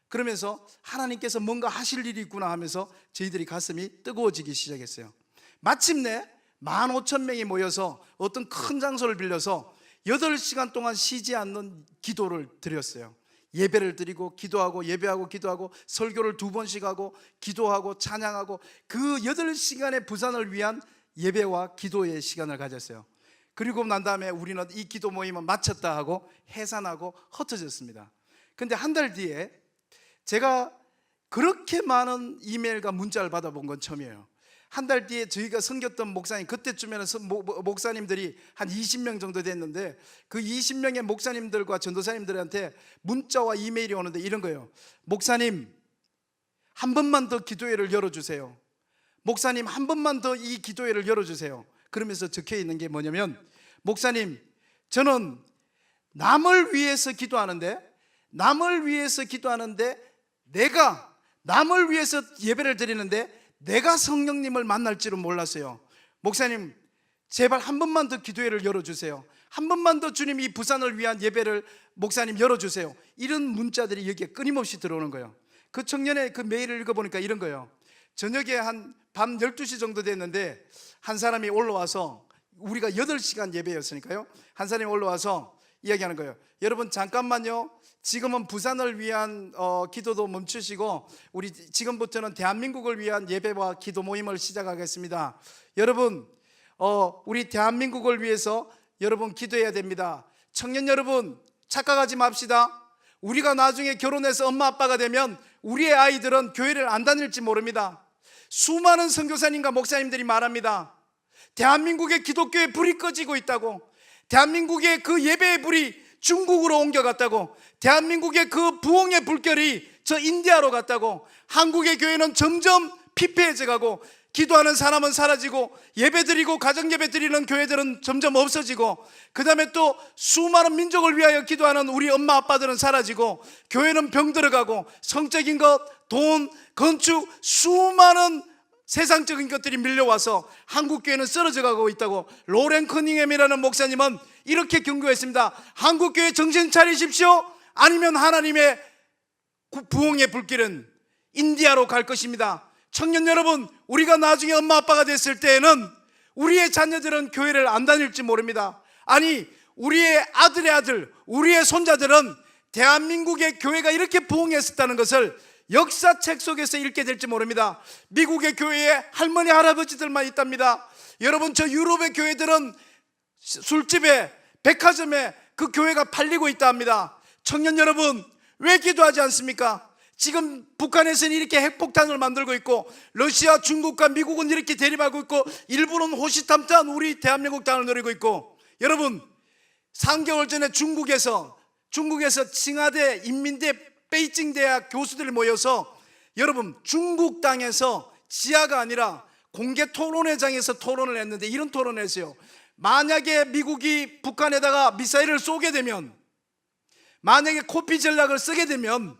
그러면서 하나님께서 뭔가 하실 일이 있구나 하면서 저희들이 가슴이 뜨거워지기 시작했어요. 마침내 15,000명이 모여서 어떤 큰 장소를 빌려서 8시간 동안 쉬지 않는 기도를 드렸어요. 예배를 드리고 기도하고 예배하고 기도하고 설교를 2번씩 하고 기도하고 찬양하고, 그 8시간의 부산을 위한 예배와 기도의 시간을 가졌어요. 그리고 난 다음에 우리는 이 기도 모임은 마쳤다 하고 해산하고 흩어졌습니다. 근데 한 달 뒤에 제가 그렇게 많은 이메일과 문자를 받아본 건 처음이에요. 한 달 뒤에 저희가 섬겼던 목사님, 그때쯤에는 목사님들이 한 20명 정도 됐는데, 그 20명의 목사님들과 전도사님들한테 문자와 이메일이 오는데 이런 거예요. 목사님, 한 번만 더 기도회를 열어주세요. 목사님, 한 번만 더 이 기도회를 열어주세요. 그러면서 적혀 있는 게 뭐냐면, 목사님, 저는 남을 위해서 기도하는데 내가 남을 위해서 예배를 드리는데 내가 성령님을 만날 줄은 몰랐어요. 목사님, 제발 한 번만 더 기도회를 열어주세요. 한 번만 더 주님, 이 부산을 위한 예배를 목사님 열어주세요. 이런 문자들이 여기에 끊임없이 들어오는 거예요. 그 청년의 그 메일을 읽어보니까 이런 거예요. 저녁에 한 밤 12시 정도 됐는데 한 사람이 올라와서, 우리가 8시간 예배였으니까요, 한 사람이 올라와서 이야기하는 거예요. 여러분 잠깐만요, 지금은 부산을 위한 기도도 멈추시고 우리 지금부터는 대한민국을 위한 예배와 기도 모임을 시작하겠습니다. 여러분, 우리 대한민국을 위해서 여러분 기도해야 됩니다. 청년 여러분, 착각하지 맙시다. 우리가 나중에 결혼해서 엄마 아빠가 되면 우리의 아이들은 교회를 안 다닐지 모릅니다. 수많은 선교사님과 목사님들이 말합니다. 대한민국의 기독교의 불이 꺼지고 있다고, 대한민국의 그 예배의 불이 중국으로 옮겨갔다고, 대한민국의 그 부흥의 불결이 저 인디아로 갔다고, 한국의 교회는 점점 피폐해져 가고, 기도하는 사람은 사라지고, 예배드리고 가정예배 드리는 교회들은 점점 없어지고, 그 다음에 또 수많은 민족을 위하여 기도하는 우리 엄마 아빠들은 사라지고, 교회는 병들어가고, 성적인 것, 돈, 건축, 수많은 세상적인 것들이 밀려와서 한국교회는 쓰러져 가고 있다고. 로렌 커닝햄이라는 목사님은 이렇게 경고했습니다. 한국교회 정신 차리십시오. 아니면 하나님의 부흥의 불길은 인디아로 갈 것입니다. 청년 여러분, 우리가 나중에 엄마 아빠가 됐을 때에는 우리의 자녀들은 교회를 안 다닐지 모릅니다. 아니, 우리의 아들의 아들, 우리의 손자들은 대한민국의 교회가 이렇게 부흥했었다는 것을 역사책 속에서 읽게 될지 모릅니다. 미국의 교회에 할머니 할아버지들만 있답니다. 여러분, 저 유럽의 교회들은 술집에, 백화점에 그 교회가 팔리고 있다 합니다. 청년 여러분, 왜 기도하지 않습니까? 지금 북한에서는 이렇게 핵폭탄을 만들고 있고, 러시아, 중국과 미국은 이렇게 대립하고 있고, 일본은 호시탐탐 우리 대한민국 땅을 노리고 있고, 여러분 3개월 전에 중국에서 칭하대 인민대 베이징 대학 교수들이 모여서 여러분 중국 땅에서 지하가 아니라 공개 토론회장에서 토론을 했는데 이런 토론을 했어요. 만약에 미국이 북한에다가 미사일을 쏘게 되면, 만약에 코피 전략을 쓰게 되면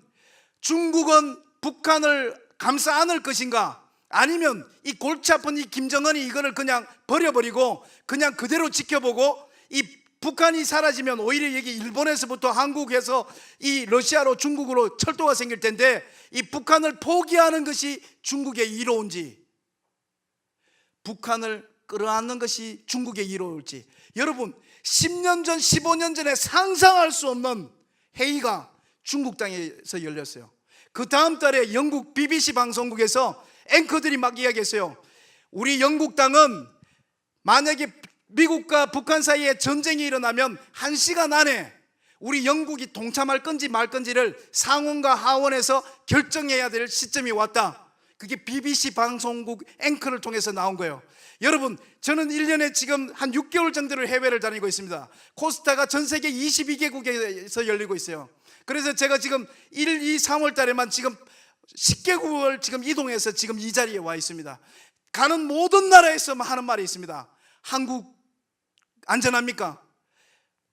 중국은 북한을 감싸 안을 것인가, 아니면 이 골치 아픈 이 김정은이 이거를 그냥 버려버리고 그냥 그대로 지켜보고 이 북한이 사라지면 오히려 여기 일본에서부터 한국에서 이 러시아로 중국으로 철도가 생길 텐데 이 북한을 포기하는 것이 중국의 이로운지, 북한을 끌어안는 것이 중국의 이로울지, 여러분 10년 전 15년 전에 상상할 수 없는 회의가 중국 땅에서 열렸어요. 그 다음 달에 영국 BBC 방송국에서 앵커들이 막 이야기했어요. 우리 영국 땅은 만약에 미국과 북한 사이에 전쟁이 일어나면 1시간 안에 우리 영국이 동참할 건지 말 건지를 상원과 하원에서 결정해야 될 시점이 왔다. 그게 BBC 방송국 앵커를 통해서 나온 거예요. 여러분 저는 1년에 지금 한 6개월 정도를 해외를 다니고 있습니다. 코스타가 전 세계 22개국에서 열리고 있어요. 그래서 제가 지금 1, 2, 3월 달에만 지금 10개국을 지금 이동해서 지금 이 자리에 와 있습니다. 가는 모든 나라에서 하는 말이 있습니다. 한국 안전합니까?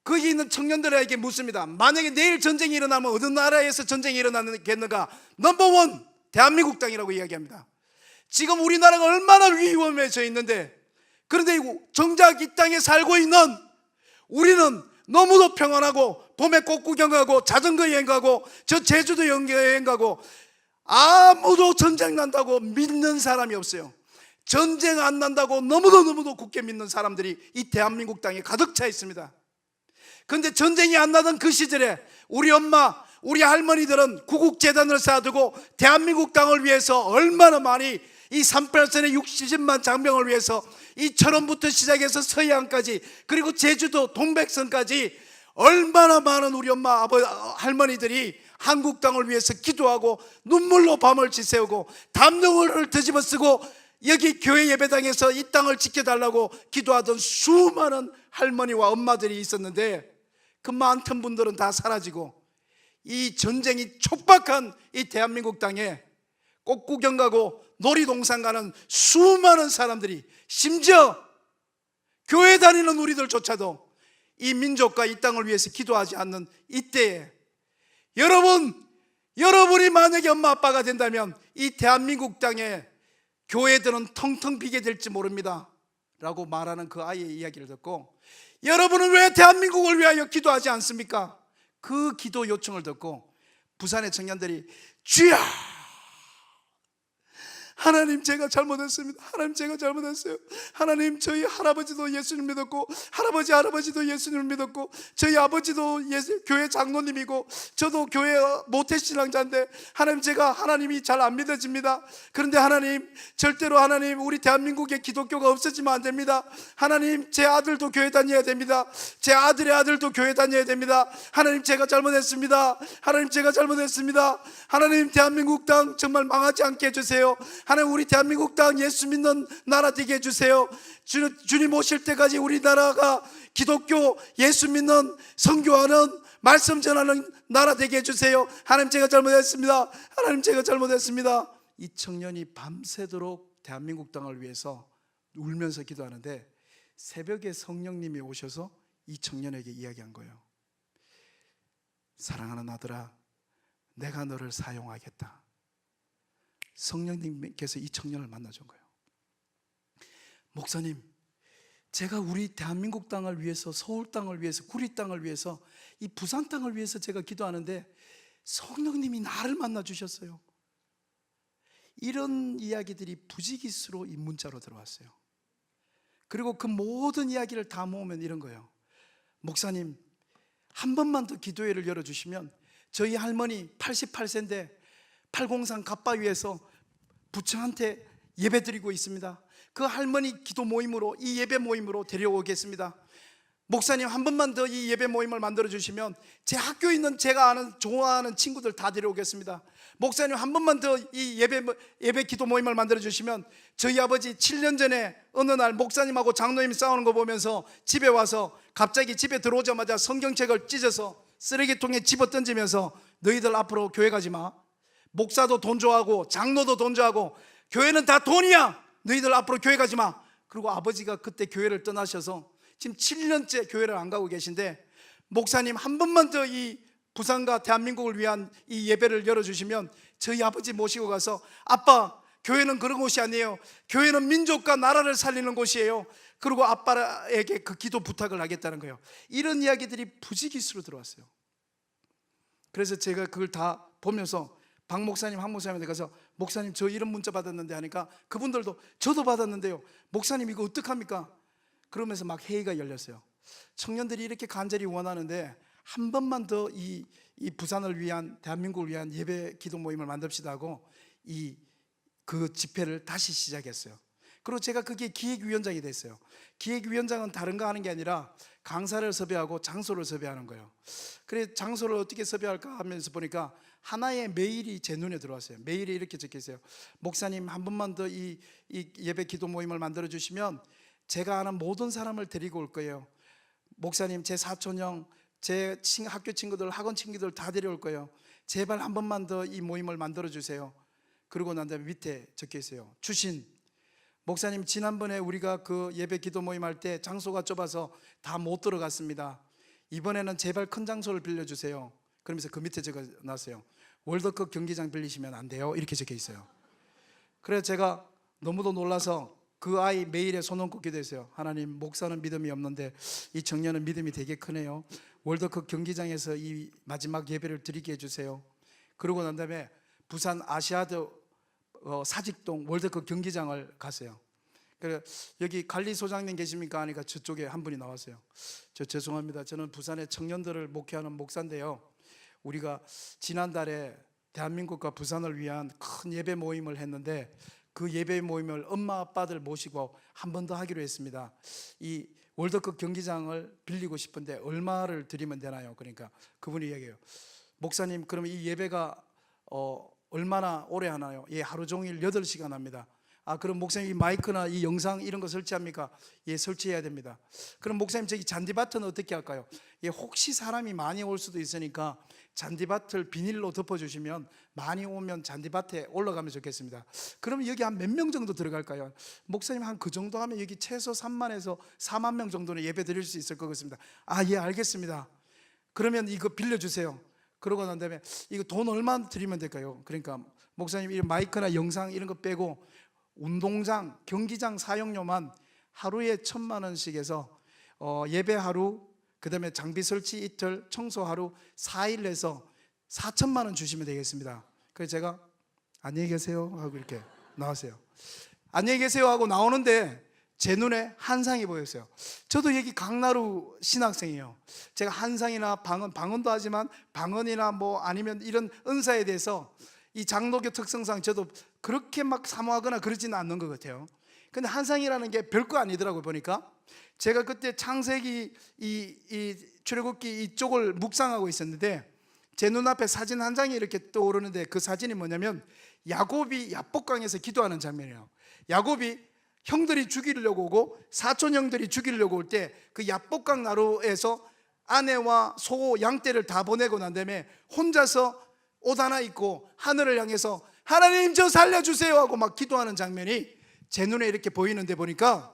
거기 있는 청년들에게 묻습니다. 만약에 내일 전쟁이 일어나면 어느 나라에서 전쟁이 일어나겠는가? 넘버원 대한민국 땅이라고 이야기합니다. 지금 우리나라가 얼마나 위험해져 있는데, 그런데 정작 이 땅에 살고 있는 우리는 너무도 평안하고 봄에 꽃 구경하고 자전거 여행 가고 저 제주도 여행 가고 아무도 전쟁 난다고 믿는 사람이 없어요. 전쟁 안 난다고 너무도 굳게 믿는 사람들이 이 대한민국 땅에 가득 차 있습니다. 그런데 전쟁이 안 나던 그 시절에 우리 엄마, 우리 할머니들은 구국재단을 쌓아두고 대한민국 땅을 위해서 얼마나 많이 이 38선의 60만 장병을 위해서 이 철원부터 시작해서 서해안까지 그리고 제주도 동백선까지 얼마나 많은 우리 엄마, 할머니들이 한국 땅을 위해서 기도하고 눈물로 밤을 지새우고 담요를 뒤집어 쓰고 여기 교회 예배당에서 이 땅을 지켜달라고 기도하던 수많은 할머니와 엄마들이 있었는데 그 많던 분들은 다 사라지고 이 전쟁이 촉박한 이 대한민국 땅에 꽃 구경 가고 놀이동산 가는 수많은 사람들이, 심지어 교회 다니는 우리들조차도 이 민족과 이 땅을 위해서 기도하지 않는 이때에 여러분이 만약에 엄마 아빠가 된다면 이 대한민국 땅에 교회들은 텅텅 비게 될지 모릅니다 라고 말하는 그 아이의 이야기를 듣고, 여러분은 왜 대한민국을 위하여 기도하지 않습니까? 그 기도 요청을 듣고 부산의 청년들이 주야, 하나님 제가 잘못했습니다. 하나님 제가 잘못했어요. 하나님 저희 할아버지도 예수님 믿었고 할아버지도 예수님을 믿었고 저희 아버지도 교회 장로님이고 저도 교회 모태신앙자인데 하나님 제가 하나님이 잘 안 믿어집니다. 그런데 하나님 절대로 하나님 우리 대한민국에 기독교가 없어지면 안 됩니다. 하나님 제 아들도 교회 다녀야 됩니다. 제 아들의 아들도 교회 다녀야 됩니다. 하나님 제가 잘못했습니다. 하나님 제가 잘못했습니다. 하나님 대한민국 땅 정말 망하지 않게 해주세요. 하나님 우리 대한민국 땅 예수 믿는 나라 되게 해주세요. 주님 오실 때까지 우리나라가 기독교 예수 믿는 선교하는 말씀 전하는 나라 되게 해주세요. 하나님 제가 잘못했습니다. 하나님 제가 잘못했습니다. 이 청년이 밤새도록 대한민국 땅을 위해서 울면서 기도하는데 새벽에 성령님이 오셔서 이 청년에게 이야기한 거예요. 사랑하는 아들아, 내가 너를 사용하겠다. 성령님께서 이 청년을 만나준 거예요. 목사님, 제가 우리 대한민국 땅을 위해서, 서울 땅을 위해서, 구리 땅을 위해서, 이 부산 땅을 위해서 제가 기도하는데 성령님이 나를 만나 주셨어요. 이런 이야기들이 부지기수로 이 문자로 들어왔어요. 그리고 그 모든 이야기를 다 모으면 이런 거예요. 목사님, 한 번만 더 기도회를 열어주시면 저희 할머니 88세인데 803 갑바위에서 부처한테 예배 드리고 있습니다. 그 할머니 기도 모임으로, 이 예배 모임으로 데려오겠습니다. 목사님 한 번만 더 이 예배 모임을 만들어 주시면 제 학교에 있는 제가 아는 좋아하는 친구들 다 데려오겠습니다. 목사님 한 번만 더 이 예배 기도 모임을 만들어 주시면 저희 아버지 7년 전에 어느 날 목사님하고 장로님 싸우는 거 보면서 집에 와서 갑자기 집에 들어오자마자 성경책을 찢어서 쓰레기통에 집어 던지면서 너희들 앞으로 교회 가지 마. 목사도 돈 좋아하고 장로도 돈 좋아하고 교회는 다 돈이야. 너희들 앞으로 교회 가지 마. 그리고 아버지가 그때 교회를 떠나셔서 지금 7년째 교회를 안 가고 계신데, 목사님 한 번만 더 이 부산과 대한민국을 위한 이 예배를 열어주시면 저희 아버지 모시고 가서, 아빠 교회는 그런 곳이 아니에요. 교회는 민족과 나라를 살리는 곳이에요. 그리고 아빠에게 그 기도 부탁을 하겠다는 거예요. 이런 이야기들이 부지기수로 들어왔어요. 그래서 제가 그걸 다 보면서 박 목사님, 한 목사님한테 가서 목사님 저 이런 문자 받았는데 하니까 그분들도 저도 받았는데요. 목사님 이거 어떡합니까? 그러면서 막 회의가 열렸어요. 청년들이 이렇게 간절히 원하는데 한 번만 더 이 부산을 위한, 대한민국을 위한 예배 기도 모임을 만듭시다 하고 그 집회를 다시 시작했어요. 그리고 제가 그게 기획위원장이 됐어요. 기획위원장은 다른 거 하는 게 아니라 강사를 섭외하고 장소를 섭외하는 거예요. 그래 장소를 어떻게 섭외할까 하면서 보니까 하나의 메일이 제 눈에 들어왔어요. 메일에 이렇게 적혀 있어요. 목사님 한 번만 더 이 예배 기도 모임을 만들어 주시면 제가 아는 모든 사람을 데리고 올 거예요. 목사님 제 사촌형, 제 학교 친구들, 학원 친구들 다 데려올 거예요. 제발 한 번만 더 이 모임을 만들어 주세요. 그러고 난 다음에 밑에 적혀 있어요. 주신 목사님, 지난번에 우리가 그 예배 기도 모임 할 때 장소가 좁아서 다 못 들어갔습니다. 이번에는 제발 큰 장소를 빌려주세요. 그러면서 그 밑에 적어놨어요. 월드컵 경기장 빌리시면 안 돼요. 이렇게 적혀 있어요. 그래서 제가 너무도 놀라서 그 아이 메일에 손 얹고 기도했어요. 하나님, 목사는 믿음이 없는데 이 청년은 믿음이 되게 크네요. 월드컵 경기장에서 이 마지막 예배를 드리게 해주세요. 그러고 난 다음에 부산 아시아드 사직동 월드컵 경기장을 갔어요. 그래 여기 관리소장님 계십니까 하니까 저쪽에 한 분이 나왔어요. 저 죄송합니다. 저는 부산의 청년들을 목회하는 목사인데요. 우리가 지난달에 대한민국과 부산을 위한 큰 예배 모임을 했는데 그 예배 모임을 엄마 아빠들 모시고 한 번 더 하기로 했습니다. 이 월드컵 경기장을 빌리고 싶은데 얼마를 드리면 되나요? 그러니까 그분이 얘기해요. 목사님, 그러면 이 예배가 얼마나 오래 하나요? 예, 하루 종일 8시간 합니다. 아, 그럼 목사님 이 마이크나 이 영상 이런 거 설치합니까? 예, 설치해야 됩니다. 그럼 목사님 저기 잔디밭은 어떻게 할까요? 예, 혹시 사람이 많이 올 수도 있으니까 잔디밭을 비닐로 덮어주시면 많이 오면 잔디밭에 올라가면 좋겠습니다. 그러면 여기 한 몇 명 정도 들어갈까요? 목사님 한 그 정도 하면 여기 최소 3만에서 4만 명 정도는 예배 드릴 수 있을 것 같습니다. 아, 예, 알겠습니다. 그러면 이거 빌려주세요. 그러고 난 다음에 이거 돈 얼마 드리면 될까요? 그러니까 목사님 이 마이크나 영상 이런 거 빼고 운동장, 경기장 사용료만 하루에 1,000만 원씩 해서 예배 하루, 그 다음에 장비 설치 이틀, 청소 하루 4일 해서 4,000만 원 주시면 되겠습니다. 그래서 제가 안녕히 계세요 하고 이렇게 나왔어요. 안녕히 계세요 하고 나오는데 제 눈에 한상이 보였어요. 저도 여기 강나루 신학생이에요. 제가 한상이나 방언도 하지만 방언이나 뭐 아니면 이런 은사에 대해서 이 장로교 특성상 저도 그렇게 막 사모하거나 그러지는 않는 것 같아요. 근데 한상이라는 게 별거 아니더라고요. 보니까 제가 그때 창세기 이 출애굽기 이쪽을 묵상하고 있었는데 제 눈앞에 사진 한 장이 이렇게 떠오르는데 그 사진이 뭐냐면 야곱이 야복강에서 기도하는 장면이에요. 야곱이 형들이 죽이려고 오고 사촌 형들이 죽이려고 올 때 그 야복강 나루에서 아내와 소, 양떼를 다 보내고 난 다음에 혼자서 옷 하나 입고 하늘을 향해서 하나님 저 살려주세요 하고 막 기도하는 장면이 제 눈에 이렇게 보이는데, 보니까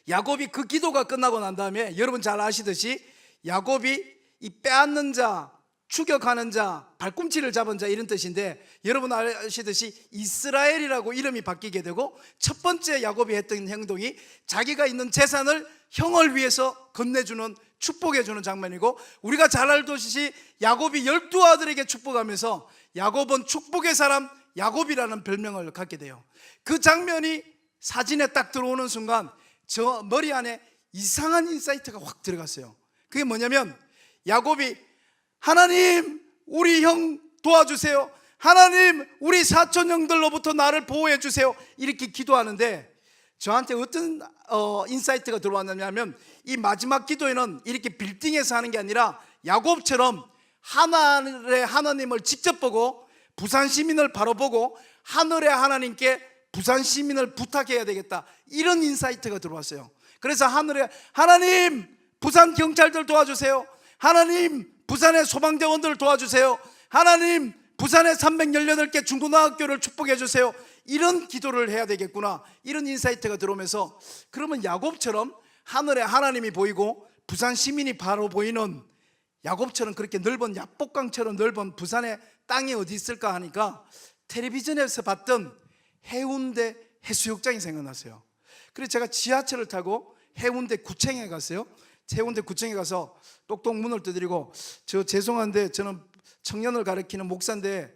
야곱이 그 기도가 끝나고 난 다음에 여러분 잘 아시듯이 야곱이 이 빼앗는 자, 추격하는 자, 발꿈치를 잡은 자 이런 뜻인데, 여러분 아시듯이 이스라엘이라고 이름이 바뀌게 되고 첫 번째 야곱이 했던 행동이 자기가 있는 재산을 형을 위해서 건네주는, 축복해주는 장면이고, 우리가 잘 알듯이 야곱이 12아들에게 축복하면서 야곱은 축복의 사람 야곱이라는 별명을 갖게 돼요. 그 장면이 사진에 딱 들어오는 순간 저 머리 안에 이상한 인사이트가 확 들어갔어요. 그게 뭐냐면 야곱이 하나님 우리 형 도와주세요, 하나님 우리 사촌 형들로부터 나를 보호해 주세요 이렇게 기도하는데, 저한테 어떤 인사이트가 들어왔느냐면, 이 마지막 기도에는 이렇게 빌딩에서 하는 게 아니라 야곱처럼 하늘의 하나님을 직접 보고 부산 시민을 바로 보고 하늘의 하나님께 부산 시민을 부탁해야 되겠다, 이런 인사이트가 들어왔어요. 그래서 하늘에 하나님 부산 경찰들 도와주세요, 하나님 부산의 소방대원들 도와주세요, 하나님 부산의 318개 중고등학교를 축복해 주세요, 이런 기도를 해야 되겠구나, 이런 인사이트가 들어오면서, 그러면 야곱처럼 하늘에 하나님이 보이고 부산 시민이 바로 보이는, 야곱처럼 그렇게 넓은 야복강처럼 넓은 부산의 땅이 어디 있을까 하니까 텔레비전에서 봤던 해운대 해수욕장이 생각났어요. 그래서 제가 지하철을 타고 해운대 구청에 갔어요. 해운대 구청에 가서 똑똑 문을 두드리고, 저 죄송한데 저는 청년을 가르치는 목사인데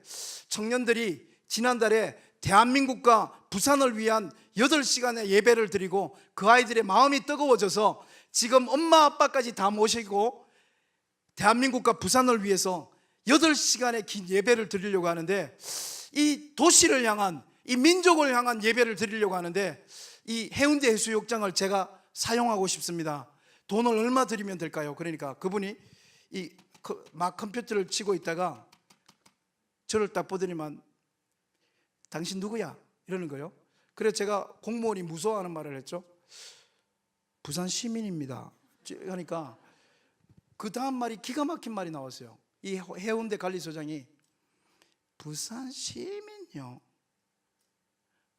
청년들이 지난달에 대한민국과 부산을 위한 8시간의 예배를 드리고 그 아이들의 마음이 뜨거워져서 지금 엄마 아빠까지 다 모시고 대한민국과 부산을 위해서 8시간의 긴 예배를 드리려고 하는데, 이 도시를 향한, 이 민족을 향한 예배를 드리려고 하는데 이 해운대 해수욕장을 제가 사용하고 싶습니다. 돈을 얼마 드리면 될까요? 그러니까 그분이 막 컴퓨터를 치고 있다가 저를 딱 보더니만 당신 누구야? 이러는 거예요. 그래서 제가 공무원이 무서워하는 말을 했죠. 부산 시민입니다. 그러니까 그 다음 말이 기가 막힌 말이 나왔어요. 이 해운대 관리소장이 부산 시민요?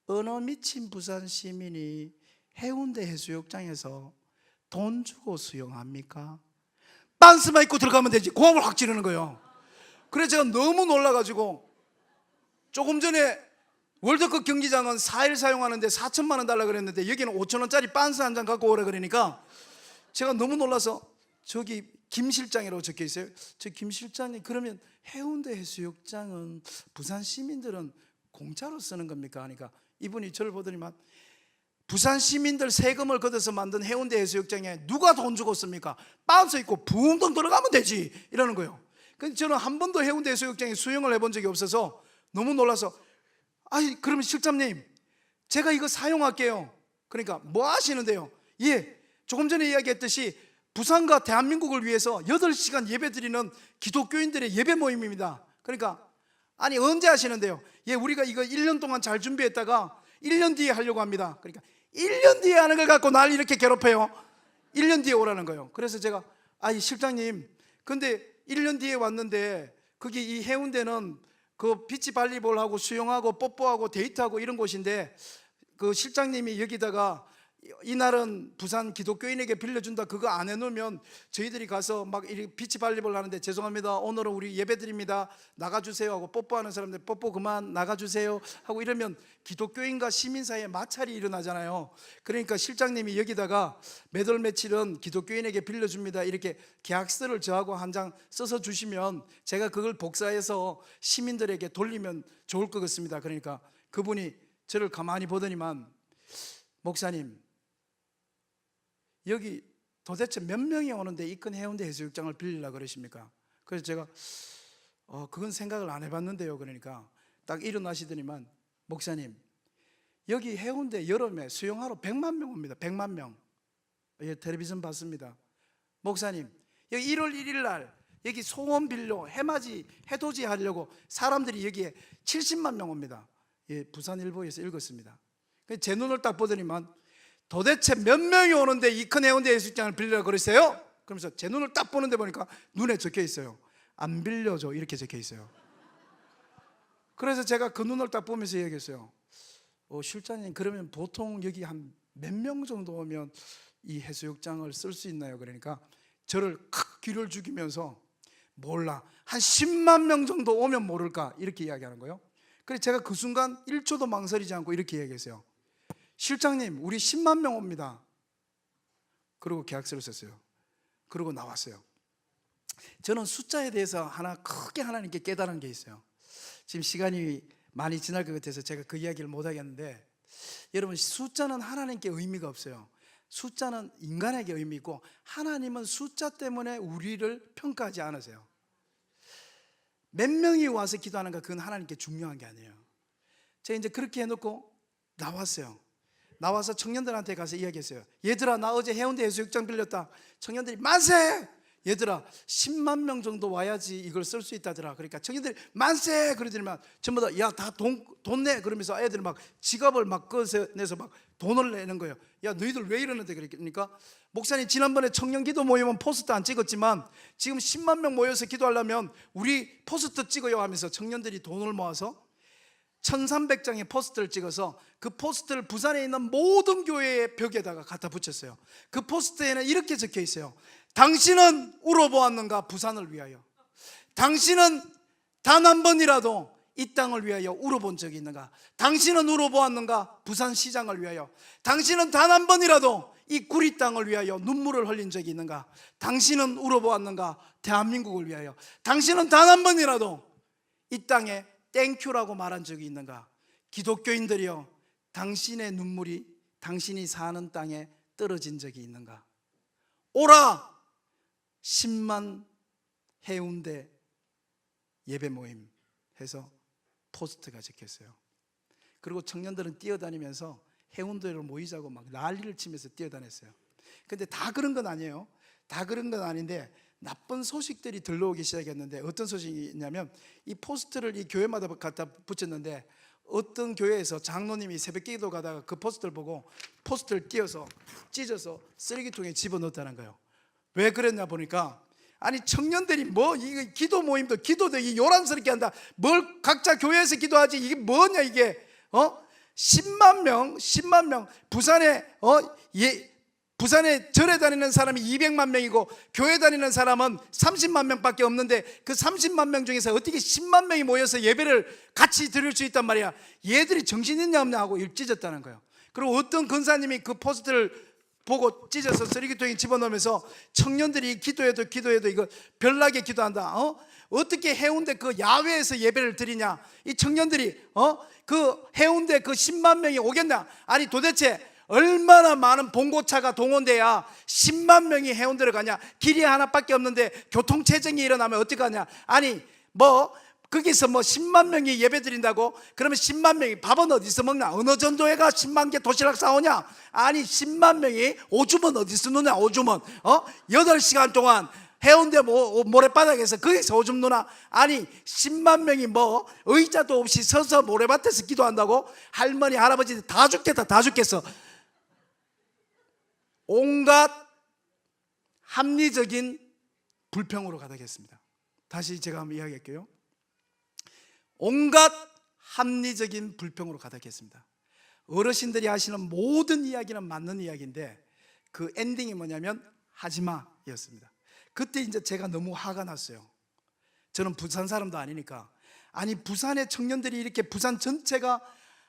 어느 미친 부산 시민이 해운대 해수욕장에서 돈 주고 수영합니까? 빤스만 입고 들어가면 되지, 고함을 확 지르는 거예요. 그래서 제가 너무 놀라가지고, 조금 전에 월드컵 경기장은 4일 사용하는데 4천만 원 달라 그랬는데 여기는 5천 원짜리 빤스 한 장 갖고 오라 그러니까 제가 너무 놀라서, 저기 김 실장이라고 적혀 있어요. 저 김 실장님, 그러면 해운대 해수욕장은 부산 시민들은 공짜로 쓰는 겁니까? 하니까 이분이 저를 보더니만, 부산 시민들 세금을 걷어서 만든 해운대 해수욕장에 누가 돈 주고 씁니까? 빤스 입고 붕덩 들어가면 되지, 이러는 거예요. 근데 저는 한 번도 해운대 해수욕장에 수영을 해본 적이 없어서 너무 놀라서, 아니 그러면 실장님 제가 이거 사용할게요. 그러니까 뭐 하시는데요? 예, 조금 전에 이야기했듯이 부산과 대한민국을 위해서 8시간 예배 드리는 기독교인들의 예배 모임입니다. 그러니까 아니 언제 하시는데요? 예, 우리가 이거 1년 동안 잘 준비했다가 1년 뒤에 하려고 합니다. 그러니까 1년 뒤에 하는 걸 갖고 날 이렇게 괴롭혀요. 1년 뒤에 오라는 거예요. 그래서 제가, 아니 실장님 근데 1년 뒤에 왔는데 거기 이 해운대는 그 비치 발리볼하고 수영하고 뽀뽀하고 데이트하고 이런 곳인데 그 실장님이 여기다가 이날은 부산 기독교인에게 빌려준다 그거 안 해놓으면 저희들이 가서 막 이렇게 비치 발리볼 하는데, 죄송합니다 오늘은 우리 예배드립니다 나가주세요 하고 뽀뽀하는 사람들 뽀뽀 그만 나가주세요 하고 이러면 기독교인과 시민 사이에 마찰이 일어나잖아요. 그러니까 실장님이 여기다가 매달 며칠은 기독교인에게 빌려줍니다 이렇게 계약서를 저하고 한 장 써서 주시면 제가 그걸 복사해서 시민들에게 돌리면 좋을 것 같습니다. 그러니까 그분이 저를 가만히 보더니만, 목사님 여기 도대체 몇 명이 오는데 이 큰 해운대 해수욕장을 빌리려고 그러십니까? 그래서 제가 그건 생각을 안 해봤는데요. 그러니까 딱 일어나시더니만, 목사님 여기 해운대 여름에 수영하러 100만 명 옵니다. 100만 명. 예, 텔레비전 봤습니다. 목사님 여기 1월 1일 날 여기 소원 빌려 해맞이 해돋이 하려고 사람들이 여기에 70만 명 옵니다. 예, 부산일보에서 읽었습니다. 제 눈을 딱 보더니만, 도대체 몇 명이 오는데 이 큰 해운대 해수욕장을 빌리려고 그러세요? 그러면서 제 눈을 딱 보는데 보니까 눈에 적혀 있어요. 안 빌려줘, 이렇게 적혀 있어요. 그래서 제가 그 눈을 딱 보면서 얘기했어요. 실장님 그러면 보통 여기 한 몇 명 정도 오면 이 해수욕장을 쓸 수 있나요? 그러니까 저를 칵 귀를 죽이면서, 몰라 한 10만 명 정도 오면 모를까, 이렇게 이야기하는 거예요. 그래서 제가 그 순간 1초도 망설이지 않고 이렇게 얘기했어요. 실장님 우리 10만 명 옵니다. 그리고 계약서를 썼어요. 그리고 나왔어요. 저는 숫자에 대해서 하나 크게 하나님께 깨달은 게 있어요. 지금 시간이 많이 지날 것 같아서 제가 그 이야기를 못 하겠는데, 여러분 숫자는 하나님께 의미가 없어요. 숫자는 인간에게 의미 있고, 하나님은 숫자 때문에 우리를 평가하지 않으세요. 몇 명이 와서 기도하는가 그건 하나님께 중요한 게 아니에요. 제가 이제 그렇게 해놓고 나왔어요. 나와서 청년들한테 가서 이야기했어요. 얘들아, 나 어제 해운대 해수욕장 빌렸다. 청년들이 만세! 얘들아, 10만 명 정도 와야지 이걸 쓸 수 있다더라. 그러니까 청년들이 만세! 그러더니만 전부 다 야, 다 돈 내. 그러면서 애들이 막 지갑을 막 꺼내서 막 돈을 내는 거예요. 야, 너희들 왜 이러는데? 그러니까 목사님, 지난번에 청년 기도 모임은 포스터 안 찍었지만 지금 10만 명 모여서 기도하려면 우리 포스터 찍어요 하면서 청년들이 돈을 모아서 1300장의 포스터를 찍어서 그 포스터를 부산에 있는 모든 교회의 벽에다가 갖다 붙였어요. 그 포스터에는 이렇게 적혀 있어요. 당신은 울어보았는가? 부산을 위하여. 당신은 단 한 번이라도 이 땅을 위하여 울어본 적이 있는가? 당신은 울어보았는가? 부산시장을 위하여. 당신은 단 한 번이라도 이 구리 땅을 위하여 눈물을 흘린 적이 있는가? 당신은 울어보았는가? 대한민국을 위하여. 당신은 단 한 번이라도 이 땅에 땡큐라고 말한 적이 있는가? 기독교인들이여, 당신의 눈물이 당신이 사는 땅에 떨어진 적이 있는가? 오라! 10만 해운대 예배 모임 해서 포스트가 적혔어요. 그리고 청년들은 뛰어다니면서 해운대로 모이자고 막 난리를 치면서 뛰어다녔어요. 근데 다 그런 건 아니에요. 다 그런 건 아닌데 나쁜 소식들이 들러오기 시작했는데, 어떤 소식이 있냐면 이 포스터를 이 교회마다 갖다 붙였는데 어떤 교회에서 장로님이 새벽기도 가다가 그 포스터를 보고 포스터를 찢어서 쓰레기통에 집어넣었다는 거예요. 왜 그랬냐 보니까, 아니 청년들이 뭐 이거 기도 모임도 기도도 이 요란스럽게 한다. 뭘 각자 교회에서 기도하지, 이게 뭐냐 이게. 10만 명 부산에 절에 다니는 사람이 200만 명이고 교회 다니는 사람은 30만 명밖에 없는데 그 30만 명 중에서 어떻게 10만 명이 모여서 예배를 같이 드릴 수 있단 말이야. 얘들이 정신 있냐 없냐 하고 찢었다는 거예요. 그리고 어떤 권사님이 그 포스터를 보고 찢어서 쓰레기통에 집어넣으면서 청년들이 기도해도 이거 별나게 기도한다. 어떻게 해운대 그 야외에서 예배를 드리냐? 이 청년들이 그 해운대 그 10만 명이 오겠나? 아니 도대체 얼마나 많은 봉고차가 동원돼야 10만 명이 해운대를 가냐? 길이 하나밖에 없는데 교통체증이 일어나면 어떡하냐? 아니 거기서 10만 명이 예배 드린다고? 그러면 10만 명이 밥은 어디서 먹냐? 어느 전도회가 10만 개 도시락 싸오냐? 아니 10만 명이 오줌은 어디서 누냐? 오줌은 8시간 동안 해운대 모래바닥에서 거기서 오줌 누나? 아니 10만 명이 의자도 없이 서서 모래밭에서 기도한다고? 할머니 할아버지 다 죽겠다, 다 죽겠어. 온갖 합리적인 불평으로 가득했습니다. 다시 제가 한번 이야기할게요. 온갖 합리적인 불평으로 가득했습니다. 어르신들이 하시는 모든 이야기는 맞는 이야기인데 그 엔딩이 뭐냐면 하지마 였습니다. 그때 이제 제가 너무 화가 났어요. 저는 부산 사람도 아니니까. 아니 부산의 청년들이 이렇게 부산 전체가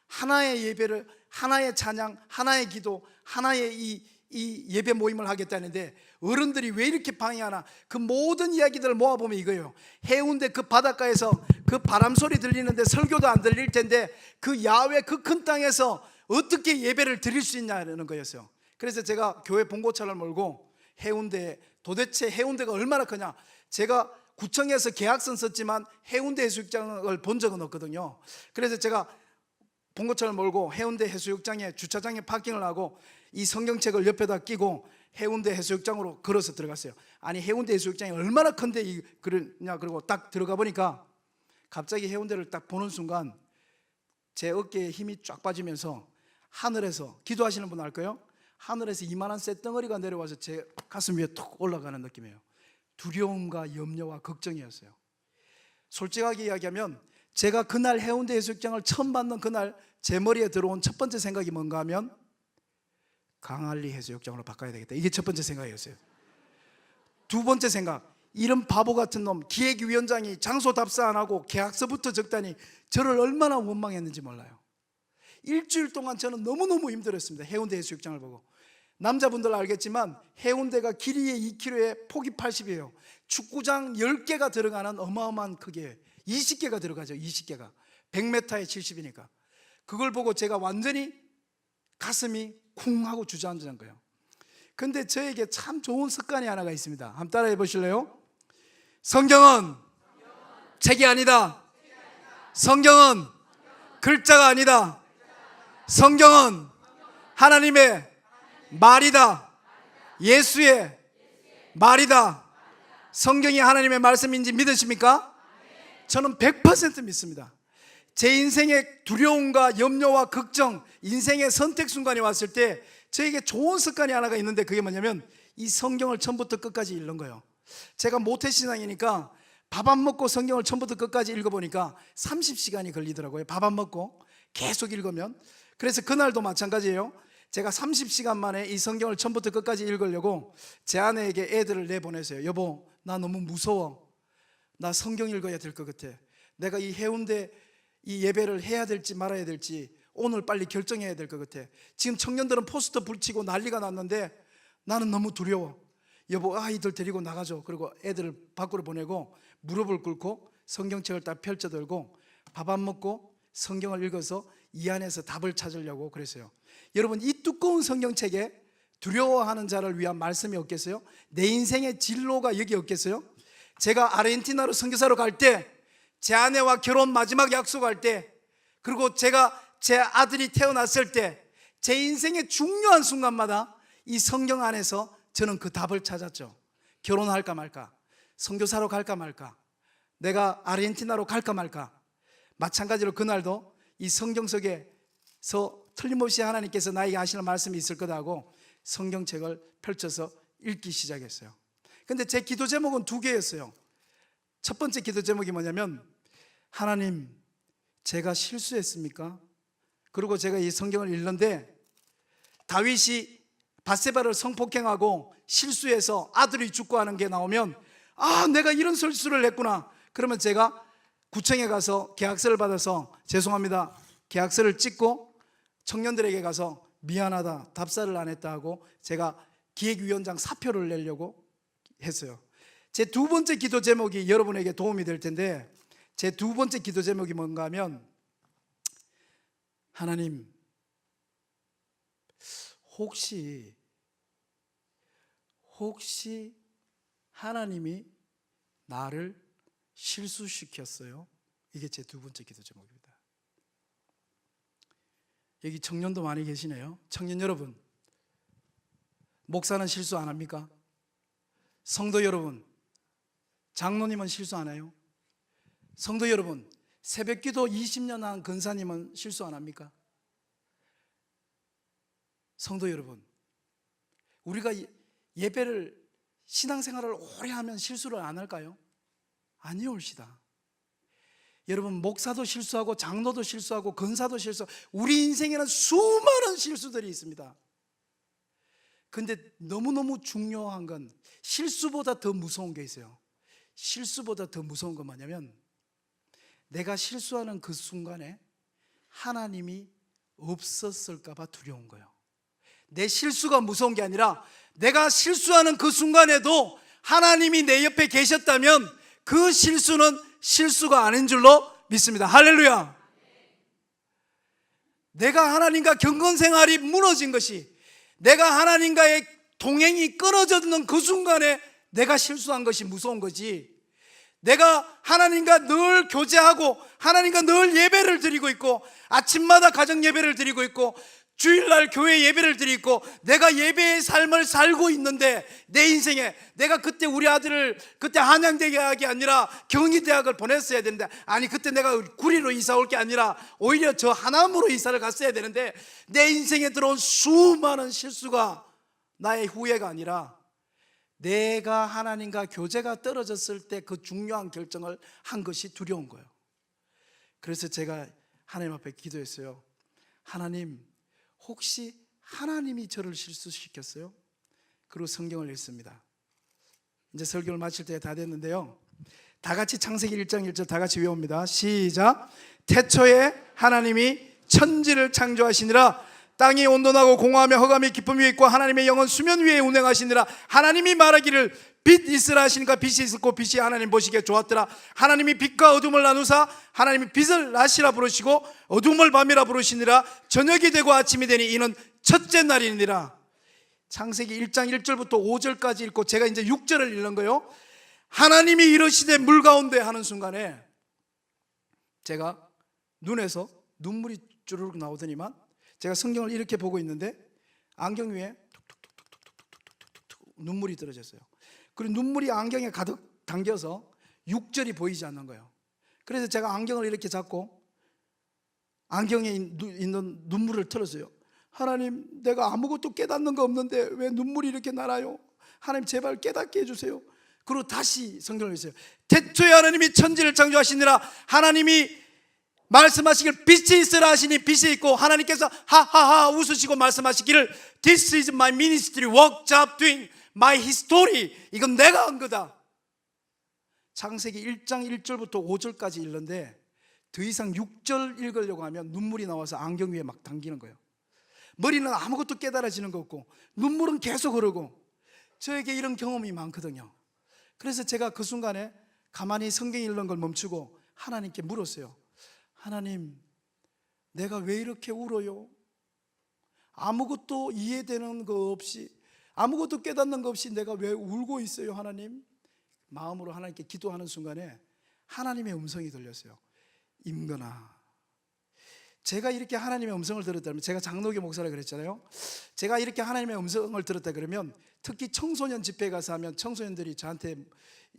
하나의 예배를, 하나의 찬양, 하나의 기도, 하나의 이 예배 모임을 하겠다는데 어른들이 왜 이렇게 방해하나? 그 모든 이야기들을 모아보면 이거예요. 해운대 그 바닷가에서 그 바람 소리 들리는데 설교도 안 들릴 텐데 그 야외 그 큰 땅에서 어떻게 예배를 드릴 수 있냐는 거였어요. 그래서 제가 교회 봉고차를 몰고 해운대, 도대체 해운대가 얼마나 크냐? 제가 구청에서 계약서 썼지만 해운대 해수욕장을 본 적은 없거든요. 그래서 제가 봉고차를 몰고 해운대 해수욕장에 주차장에 파킹을 하고 이 성경책을 옆에다 끼고 해운대 해수욕장으로 걸어서 들어갔어요. 아니 해운대 해수욕장이 얼마나 큰데 그러냐? 그리고 딱 들어가 보니까 갑자기 해운대를 딱 보는 순간 제 어깨에 힘이 쫙 빠지면서 하늘에서, 기도하시는 분 알까요? 하늘에서 이만한 쇳덩어리가 내려와서 제 가슴 위에 툭 올라가는 느낌이에요. 두려움과 염려와 걱정이었어요. 솔직하게 이야기하면 제가 그날 해운대 해수욕장을 처음 봤는 그날 제 머리에 들어온 첫 번째 생각이 뭔가 하면 강한리 해수욕장으로 바꿔야 되겠다. 이게 첫 번째 생각이었어요. 두 번째 생각, 이런 바보 같은 놈 기획위원장이 장소 답사 안 하고 계약서부터 적다니 저를 얼마나 원망했는지 몰라요. 일주일 동안 저는 너무너무 힘들었습니다. 해운대 해수욕장을 보고. 남자분들 알겠지만 해운대가 길이에 2km에 폭이 80이에요 축구장 10개가 들어가는 어마어마한 크기에 20개가 들어가죠. 20개가 100m에 70이니까 그걸 보고 제가 완전히 가슴이 쿵 하고 주저앉은 거예요. 근데 저에게 참 좋은 습관이 하나가 있습니다. 한번 따라해 보실래요? 성경은 책이 아니다. 성경은 글자가 아니다. 성경은 하나님의 말이다. 예수의 말이다. 성경이 하나님의 말씀인지 믿으십니까? 저는 100% 믿습니다. 제 인생의 두려움과 염려와 걱정, 인생의 선택 순간이 왔을 때 저에게 좋은 습관이 하나가 있는데 그게 뭐냐면 이 성경을 처음부터 끝까지 읽는 거예요. 제가 모태신앙이니까 밥 안 먹고 성경을 처음부터 끝까지 읽어보니까 30시간이 걸리더라고요. 밥 안 먹고 계속 읽으면. 그래서 그날도 마찬가지예요. 제가 30시간 만에 이 성경을 처음부터 끝까지 읽으려고 제 아내에게 애들을 내보내세요. 여보, 나 너무 무서워. 나 성경 읽어야 될 것 같아. 내가 이 해운대 이 예배를 해야 될지 말아야 될지 오늘 빨리 결정해야 될 것 같아. 지금 청년들은 포스터 붙이고 난리가 났는데 나는 너무 두려워. 여보, 아이들 데리고 나가줘. 그리고 애들을 밖으로 보내고 무릎을 꿇고 성경책을 딱 펼쳐들고 밥 안 먹고 성경을 읽어서 이 안에서 답을 찾으려고 그랬어요. 여러분, 이 두꺼운 성경책에 두려워하는 자를 위한 말씀이 없겠어요? 내 인생의 진로가 여기 없겠어요? 제가 아르헨티나로 선교사로 갈 때, 제 아내와 결혼 마지막 약속할 때, 그리고 제가 제 아들이 태어났을 때, 제 인생의 중요한 순간마다 이 성경 안에서 저는 그 답을 찾았죠. 결혼할까 말까, 선교사로 갈까 말까, 내가 아르헨티나로 갈까 말까. 마찬가지로 그날도 이 성경 속에서 틀림없이 하나님께서 나에게 하시는 말씀이 있을 거다고 성경책을 펼쳐서 읽기 시작했어요. 근데 제 기도 제목은 두 개였어요. 첫 번째 기도 제목이 뭐냐면, 하나님, 제가 실수했습니까? 그리고 제가 이 성경을 읽는데 다윗이 밧세바를 성폭행하고 실수해서 아들이 죽고 하는 게 나오면, 아, 내가 이런 실수를 했구나. 그러면 제가 구청에 가서 계약서를 받아서 죄송합니다, 계약서를 찍고 청년들에게 가서 미안하다, 답사를 안 했다 하고 제가 기획위원장 사표를 내려고 했어요. 제 두 번째 기도 제목이 여러분에게 도움이 될 텐데, 제 두 번째 기도 제목이 뭔가 하면, 하나님, 혹시 하나님이 나를 실수시켰어요? 이게 제 두 번째 기도 제목입니다. 여기 청년도 많이 계시네요. 청년 여러분, 목사는 실수 안 합니까? 성도 여러분, 장로님은 실수 안 해요? 성도 여러분, 새벽기도 20년 한 근사님은 실수 안 합니까? 성도 여러분, 우리가 예배를, 신앙생활을 오래 하면 실수를 안 할까요? 아니올시다. 여러분, 목사도 실수하고 장로도 실수하고 근사도 실수하고 우리 인생에는 수많은 실수들이 있습니다. 근데 너무너무 중요한 건 실수보다 더 무서운 게 있어요. 실수보다 더 무서운 건 뭐냐면, 내가 실수하는 그 순간에 하나님이 없었을까 봐 두려운 거예요. 내 실수가 무서운 게 아니라 내가 실수하는 그 순간에도 하나님이 내 옆에 계셨다면 그 실수는 실수가 아닌 줄로 믿습니다. 할렐루야. 내가 하나님과 경건생활이 무너진 것이, 내가 하나님과의 동행이 끊어졌는 그 순간에 내가 실수한 것이 무서운 거지, 내가 하나님과 늘 교제하고 하나님과 늘 예배를 드리고 있고 아침마다 가정 예배를 드리고 있고 주일날 교회 예배를 드리고 내가 예배의 삶을 살고 있는데, 내 인생에 내가 그때 우리 아들을 그때 한양대학이 아니라 경희대학을 보냈어야 되는데, 아니 그때 내가 구리로 이사 올 게 아니라 오히려 저 하남으로 이사를 갔어야 되는데, 내 인생에 들어온 수많은 실수가 나의 후회가 아니라 내가 하나님과 교제가 떨어졌을 때 그 중요한 결정을 한 것이 두려운 거예요. 그래서 제가 하나님 앞에 기도했어요. 하나님, 혹시 하나님이 저를 실수시켰어요? 그리고 성경을 읽습니다. 이제 설교를 마칠 때 다 됐는데요, 다 같이 창세기 1장 1절 다 같이 외웁니다. 시작. 태초에 하나님이 천지를 창조하시니라. 땅이 온돈하고 공허하며 흑암이 깊음 위에 있고 하나님의 영은 수면 위에 운행하시니라. 하나님이 말하기를 빛 있으라 하시니까 빛이 있었고 빛이 하나님 보시기에 좋았더라. 하나님이 빛과 어둠을 나누사 하나님이 빛을 낮이라 부르시고 어둠을 밤이라 부르시니라. 저녁이 되고 아침이 되니 이는 첫째 날이니라. 창세기 1장 1절부터 5절까지 읽고 제가 이제 6절을 읽는 거예요. 하나님이 이르시되 물 가운데 하는 순간에 제가 눈에서 눈물이 주르륵 나오더니만, 제가 성경을 이렇게 보고 있는데 안경 위에 툭툭툭툭툭툭툭툭 눈물이 떨어졌어요. 그리고 눈물이 안경에 가득 담겨서 육절이 보이지 않는 거예요. 그래서 제가 안경을 이렇게 잡고 안경에 있는 눈물을 털었어요. 하나님, 내가 아무것도 깨닫는 거 없는데 왜 눈물이 이렇게 나나요? 하나님, 제발 깨닫게 해주세요. 그리고 다시 성경을 읽었어요. 태초에 하나님이 천지를 창조하시니라. 하나님이 말씀하시길 빛이 있으라 하시니 빛이 있고, 하나님께서 하하하 웃으시고 말씀하시기를 This is my ministry, work, job, doing, my history. 이건 내가 한 거다. 창세기 1장 1절부터 5절까지 읽는데 더 이상 6절 읽으려고 하면 눈물이 나와서 안경 위에 막 당기는 거예요. 머리는 아무것도 깨달아지는 거 없고 눈물은 계속 흐르고. 저에게 이런 경험이 많거든요. 그래서 제가 그 순간에 가만히 성경 읽는 걸 멈추고 하나님께 물었어요. 하나님, 내가 왜 이렇게 울어요? 아무것도 이해되는 거 없이, 아무것도 깨닫는 거 없이 내가 왜 울고 있어요, 하나님? 마음으로 하나님께 기도하는 순간에 하나님의 음성이 들렸어요. 임건아, 제가 이렇게 하나님의 음성을 들었다면, 제가 장로교 목사라 그랬잖아요. 제가 이렇게 하나님의 음성을 들었다 그러면, 특히 청소년 집회 가서 하면 청소년들이 저한테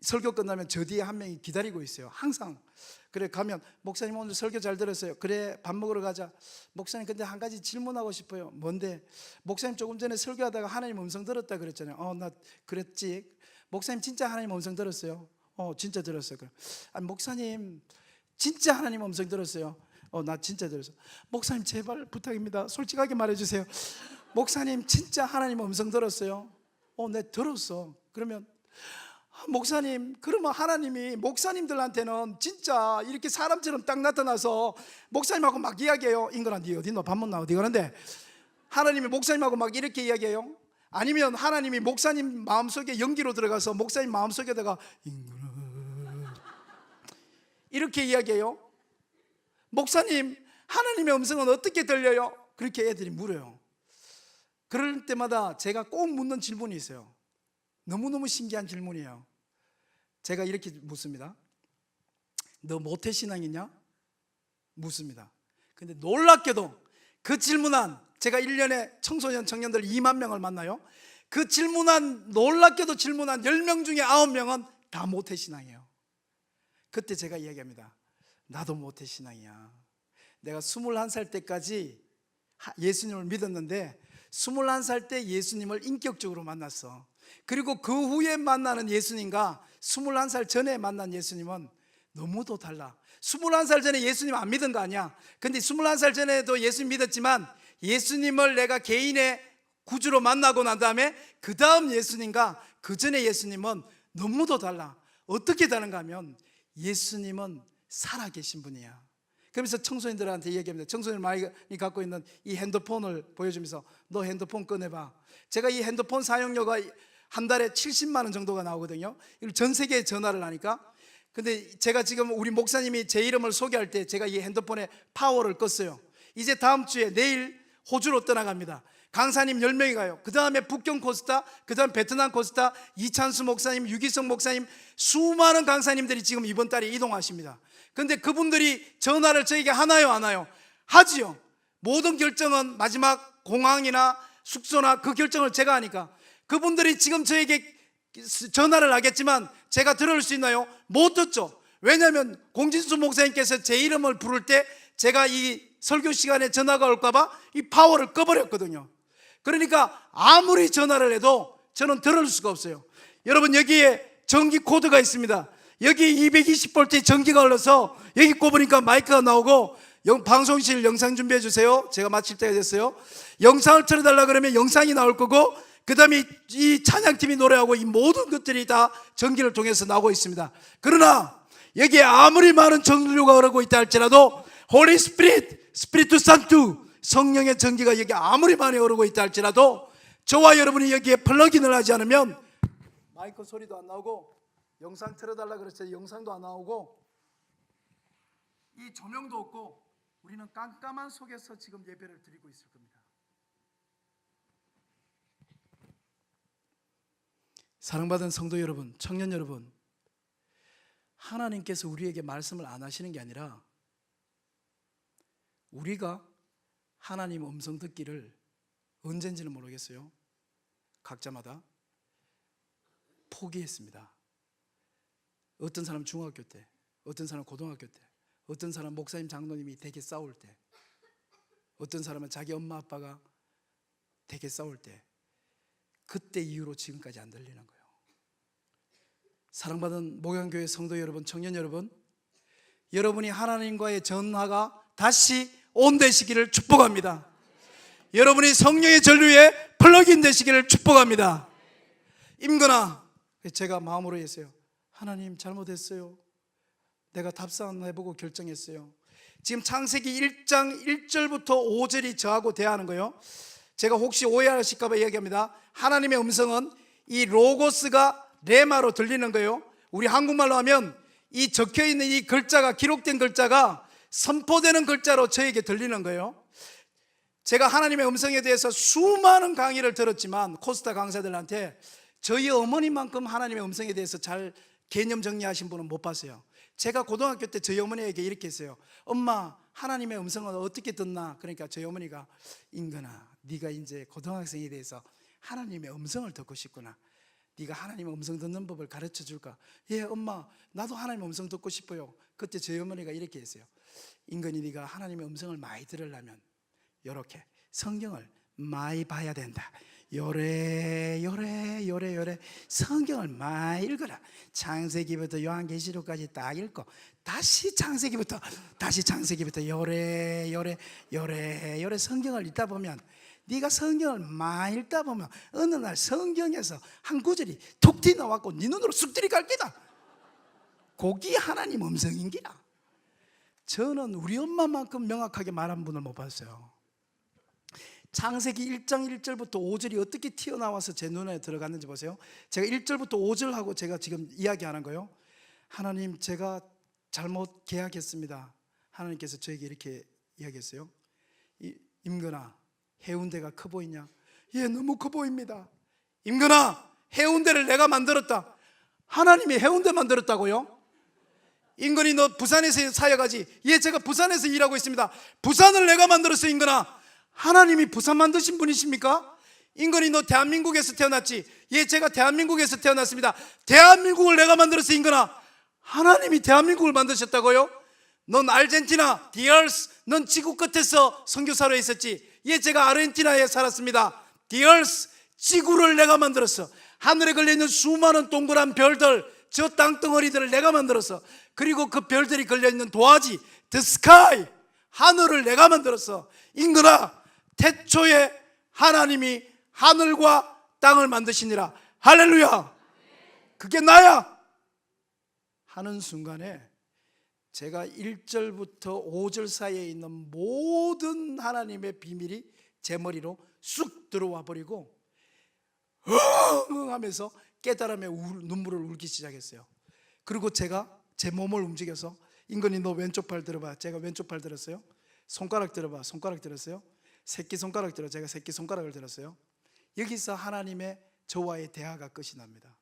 설교 끝나면 저 뒤에 한 명이 기다리고 있어요. 항상. 그래 가면, 목사님 오늘 설교 잘 들었어요. 그래 밥 먹으러 가자. 목사님, 근데 한 가지 질문하고 싶어요. 뭔데? 목사님 조금 전에 설교하다가 하나님 음성 들었다 그랬잖아요. 나 그랬지. 목사님 진짜 하나님 음성 들었어요? 진짜 들었어요. 그럼, 아니 목사님 진짜 하나님 음성 들었어요? 나 진짜 들었어요. 목사님 제발 부탁입니다. 솔직하게 말해주세요. 목사님 진짜 하나님 음성 들었어요? 네 들었어. 그러면 목사님, 그러면 하나님이 목사님들한테는 진짜 이렇게 사람처럼 딱 나타나서 목사님하고 막 이야기해요. 인간아, 니 어디 너 밥 먹나 어디 가는데? 하나님이 목사님하고 막 이렇게 이야기해요? 아니면 하나님이 목사님 마음속에 연기로 들어가서 목사님 마음속에다가 인간아 이렇게 이야기해요? 목사님, 하나님의 음성은 어떻게 들려요? 그렇게 애들이 물어요. 그럴 때마다 제가 꼭 묻는 질문이 있어요. 너무너무 신기한 질문이에요. 제가 이렇게 묻습니다. 너 모태신앙이냐? 묻습니다. 근데 놀랍게도 그 질문한, 제가 1년에 청소년 청년들 2만 명을 만나요. 그 질문한, 놀랍게도 질문한 10명 중에 9명은 다 모태신앙이에요. 그때 제가 이야기합니다. 나도 모태신앙이야. 내가 21살 때까지 예수님을 믿었는데 21살 때 예수님을 인격적으로 만났어. 그리고 그 후에 만나는 예수님과 21살 전에 만난 예수님은 너무도 달라. 21살 전에 예수님 안 믿은 거 아니야. 근데 21살 전에도 예수님 믿었지만 예수님을 내가 개인의 구주로 만나고 난 다음에 그 다음 예수님과 그 전에 예수님은 너무도 달라. 어떻게 다른가 하면 예수님은 살아계신 분이야. 그러면서 청소년들한테 얘기합니다. 청소년 많이 갖고 있는 이 핸드폰을 보여주면서 너 핸드폰 꺼내봐. 제가 이 핸드폰 사용료가 한 달에 70만 원 정도가 나오거든요. 이걸 전 세계에 전화를 하니까. 근데 제가 지금 우리 목사님이 제 이름을 소개할 때 제가 이 핸드폰에 파워를 껐어요. 이제 다음 주에 내일 호주로 떠나갑니다. 강사님 10명이 가요. 그 다음에 북경 코스타, 그 다음 베트남 코스타, 이찬수 목사님, 유기성 목사님, 수많은 강사님들이 지금 이번 달에 이동하십니다. 근데 그분들이 전화를 저에게 하나요 안 하요? 하지요. 모든 결정은 마지막 공항이나 숙소나 그 결정을 제가 하니까. 그분들이 지금 저에게 전화를 하겠지만 제가 들을 수 있나요? 못 듣죠. 왜냐하면 공진수 목사님께서 제 이름을 부를 때 제가 이 설교 시간에 전화가 올까봐 이 파워를 꺼버렸거든요. 그러니까 아무리 전화를 해도 저는 들을 수가 없어요. 여러분, 여기에 전기 코드가 있습니다. 여기 220V 전기가 흘러서 여기 꼽으니까 마이크가 나오고, 방송실 영상 준비해 주세요. 제가 마칠 때가 됐어요. 영상을 틀어달라 그러면 영상이 나올 거고, 그 다음에 이 찬양팀이 노래하고 이 모든 것들이 다 전기를 통해서 나오고 있습니다. 그러나 여기에 아무리 많은 전류가 흐르고 있다 할지라도 홀리 스피릿, 스피리투 산투, 성령의 전기가 여기 아무리 많이 흐르고 있다 할지라도 저와 여러분이 여기에 플러그인을 하지 않으면 마이크 소리도 안 나오고, 영상 틀어달라 그랬어요. 영상도 안 나오고, 이 조명도 없고, 우리는 깜깜한 속에서 지금 예배를 드리고 있을 겁니다. 사랑받은 성도 여러분, 청년 여러분, 하나님께서 우리에게 말씀을 안 하시는 게 아니라 우리가 하나님 음성 듣기를 언젠지는 모르겠어요. 각자마다 포기했습니다. 어떤 사람은 중학교 때, 어떤 사람은 고등학교 때, 어떤 사람은 목사님 장로님이 되게 싸울 때, 어떤 사람은 자기 엄마 아빠가 되게 싸울 때, 그때 이후로 지금까지 안 들리는 거예요. 사랑받은 목양교회 성도 여러분, 청년 여러분, 여러분이 하나님과의 전화가 다시 온되시기를 축복합니다. 여러분이 성령의 전류에 플러그인 되시기를 축복합니다. 임건아, 제가 마음으로 했어요. 하나님, 잘못했어요. 내가 답사해보고 결정했어요. 지금 창세기 1장 1절부터 5절이 저하고 대화하는 거예요. 제가 혹시 오해하실까 봐 이야기합니다. 하나님의 음성은 이 로고스가 레마로 들리는 거예요. 우리 한국말로 하면 이 적혀있는 이 글자가, 기록된 글자가 선포되는 글자로 저에게 들리는 거예요. 제가 하나님의 음성에 대해서 수많은 강의를 들었지만 코스타 강사들한테 저희 어머니만큼 하나님의 음성에 대해서 잘 개념 정리하신 분은 못 봤어요. 제가 고등학교 때 저희 어머니에게 이렇게 했어요. 엄마, 하나님의 음성은 어떻게 듣나? 그러니까 저희 어머니가, 인근아, 네가 이제 고등학생에 대해서 하나님의 음성을 듣고 싶구나. 네가 하나님의 음성 듣는 법을 가르쳐 줄까? 예, 엄마, 나도 하나님의 음성 듣고 싶어요. 그때 저희 어머니가 이렇게 했어요. 인근이, 네가 하나님의 음성을 많이 들으려면 이렇게 성경을 많이 봐야 된다. 요래 성경을 많이 읽어라. 창세기부터 요한계시록까지 딱 읽고 다시 창세기부터 요래 성경을 읽다 보면, 네가 성경을 많이 읽다 보면 어느 날 성경에서 한 구절이 툭 튀어나왔고 네 눈으로 쑥 들이갈 기다. 그게 하나님 음성인기라. 저는 우리 엄마만큼 명확하게 말한 분을 못 봤어요. 창세기 1장 1절부터 5절이 어떻게 튀어나와서 제 눈에 들어갔는지 보세요. 제가 1절부터 5절하고 제가 지금 이야기하는 거예요. 하나님, 제가 잘못 계약했습니다. 하나님께서 저에게 이렇게 이야기했어요. 임근아, 해운대가 커 보이냐? 예, 너무 커 보입니다. 임근아, 해운대를 내가 만들었다. 하나님이 해운대 만들었다고요? 임근이, 너 부산에서 사역하지? 예, 제가 부산에서 일하고 있습니다. 부산을 내가 만들었어. 임근아, 하나님이 부산 만드신 분이십니까? 임근이, 너 대한민국에서 태어났지? 예, 제가 대한민국에서 태어났습니다. 대한민국을 내가 만들었어. 임근아, 하나님이 대한민국을 만드셨다고요? 넌 아르헨티나, 디얼스, 넌 지구 끝에서 선교사로 있었지? 예, 제가 아르헨티나에 살았습니다. 디얼스, 지구를 내가 만들었어. 하늘에 걸려있는 수많은 동그란 별들, 저 땅덩어리들을 내가 만들었어. 그리고 그 별들이 걸려있는 도화지, the sky, 하늘을 내가 만들었어. 임근아, 태초에 하나님이 하늘과 땅을 만드시니라. 할렐루야. 그게 나야 하는 순간에 제가 1절부터 5절 사이에 있는 모든 하나님의 비밀이 제 머리로 쑥 들어와 버리고 하면서 깨달음의 눈물을 울기 시작했어요. 그리고 제가 제 몸을 움직여서, 인근이, 너 왼쪽 팔 들어봐. 제가 왼쪽 팔 들었어요. 손가락 들어봐. 손가락 들었어요. 새끼손가락 들어. 제가 새끼손가락을 들었어요. 여기서 하나님의 저와의 대화가 끝이 납니다.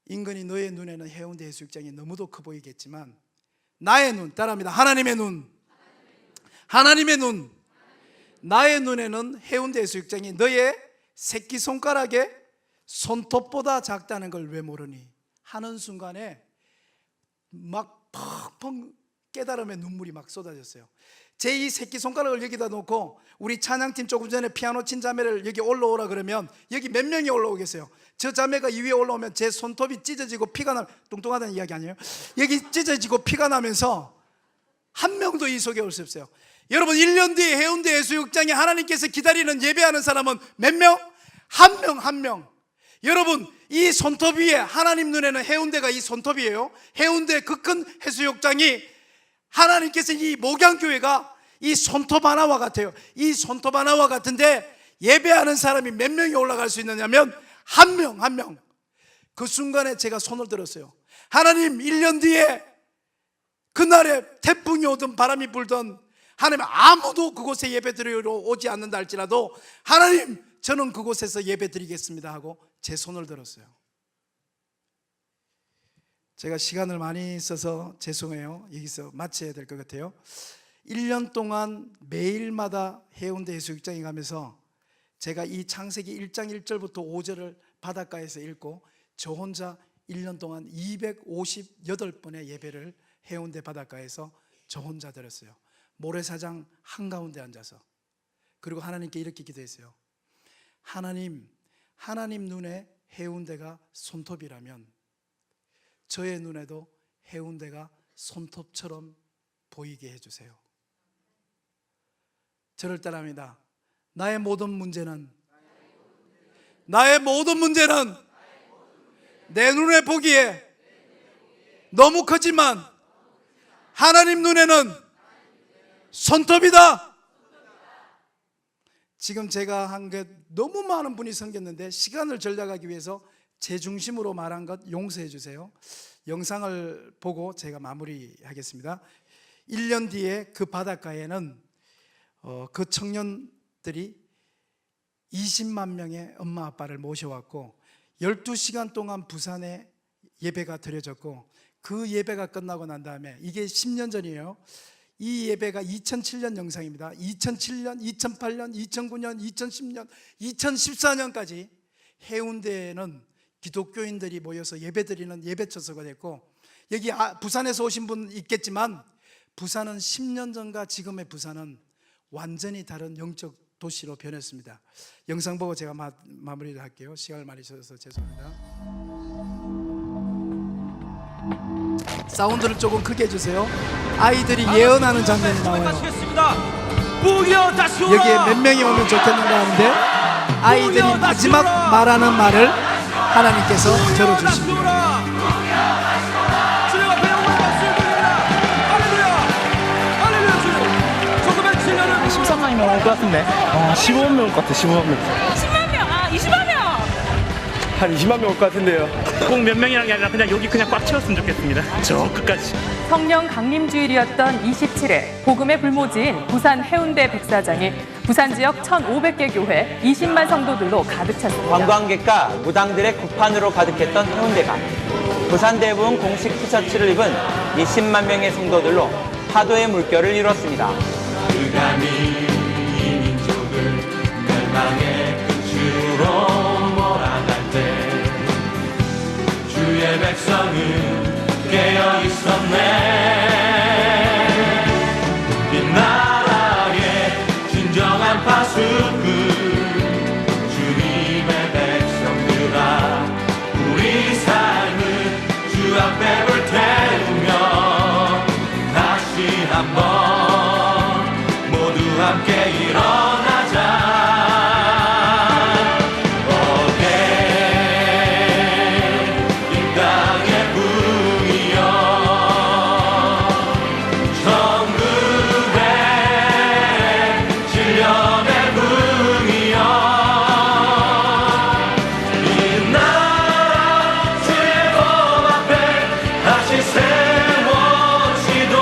인근이, 너의 눈에는 해운대 해수욕장이 너무도 커 보이겠지만 나의 눈, 따라합니다. 하나님의 눈, 하나님의 눈, 나의 눈에는 해운대 해수욕장이 너의 새끼손가락의 손톱보다 작다는 걸 왜 모르니? 하는 순간에 막 펑펑 깨달음의 눈물이 막 쏟아졌어요. 제 이 새끼손가락을 여기다 놓고 우리 찬양팀 조금 전에 피아노 친 자매를 여기 올라오라 그러면 여기 몇 명이 올라오겠어요? 저 자매가 이 위에 올라오면 제 손톱이 찢어지고 피가 나, 뚱뚱하다는 이야기 아니에요? 여기 찢어지고 피가 나면서 한 명도 이 속에 올 수 없어요. 여러분, 1년 뒤에 해운대 해수욕장에 하나님께서 기다리는 예배하는 사람은 몇 명? 한 명, 한 명. 여러분, 이 손톱 위에, 하나님 눈에는 해운대가 이 손톱이에요. 해운대 그 큰 해수욕장이, 하나님께서 이 목양교회가 이 손톱 하나와 같아요. 이 손톱 하나와 같은데 예배하는 사람이 몇 명이 올라갈 수 있느냐면 한 명, 한 명. 그 순간에 제가 손을 들었어요. 하나님, 1년 뒤에 그날에 태풍이 오든 바람이 불든 하나님, 아무도 그곳에 예배 드리러 오지 않는다 할지라도 하나님, 저는 그곳에서 예배 드리겠습니다 하고 제 손을 들었어요. 제가 시간을 많이 써서 죄송해요. 여기서 마쳐야 될 것 같아요. 1년 동안 매일마다 해운대 해수욕장에 가면서 제가 이 창세기 1장 1절부터 5절을 바닷가에서 읽고 저 혼자 1년 동안 258번의 예배를 해운대 바닷가에서 저 혼자 드렸어요. 모래사장 한가운데 앉아서. 그리고 하나님께 이렇게 기도했어요. 하나님 눈에 해운대가 손톱이라면 저의 눈에도 해운대가 손톱처럼 보이게 해주세요. 저를 따라합니다. 나의 모든 문제는 내 눈에 보기에 너무 크지만 하나님 눈에는 손톱이다. 지금 제가 한 게 너무 많은 분이 생겼는데 시간을 전략하기 위해서 제 중심으로 말한 것 용서해 주세요. 영상을 보고 제가 마무리하겠습니다. 1년 뒤에 그 바닷가에는 그 청년들이 20만 명의 엄마 아빠를 모셔왔고 12시간 동안 부산에 예배가 드려졌고 그 예배가 끝나고 난 다음에 이게 10년 전이에요. 이 예배가 2007년 영상입니다. 2007년, 2008년, 2009년, 2010년, 2014년까지 해운대에는 기독교인들이 모여서 예배드리는 예배처소가 됐고 여기 부산에서 오신 분 있겠지만 부산은 10년 전과 지금의 부산은 완전히 다른 영적 도시로 변했습니다. 영상 보고 제가 마무리를 할게요. 시간을 많이 주셔서 죄송합니다. 사운드를 조금 크게 해주세요. 아이들이 예언하는 장면이 나와요. 여기에 몇 명이 오면 좋겠는가 하는데 아이들이 마지막 말하는 말을 하나님께서 들어주십니다. 13만이면 올 것 같은데 15만 명 올 것 같아. 15만 명. 10만 명! 20만 명! 한 20만 명 올 것 같은데요. 꼭 몇 명이란 게 아니라 그냥 여기 그냥 꽉 채웠으면 좋겠습니다. 저 끝까지. 성령 강림주일이었던 27회 복음의 불모지인 부산 해운대 백사장이 부산 지역 1,500개 교회 20만 성도들로 가득 찼습니다. 관광객과 무당들의 구판으로 가득했던 해운대가 부산 대부분 공식 티셔츠를 입은 20만 명의 성도들로 파도의 물결을 이뤘습니다. 그감이 이 민족을 멸망의 끝으로 몰아갈 때 주의 백성은 깨어 있었네. 이 나라의 진정한 파수꾼 주님의 백성들아 우리 삶을 주 앞에 불태우며 다시 한번 함께 일어나자. 어게 이 땅의 부이여 천국의 신령의 부이여 이 나라 주의 법 앞에 다시 세워지도록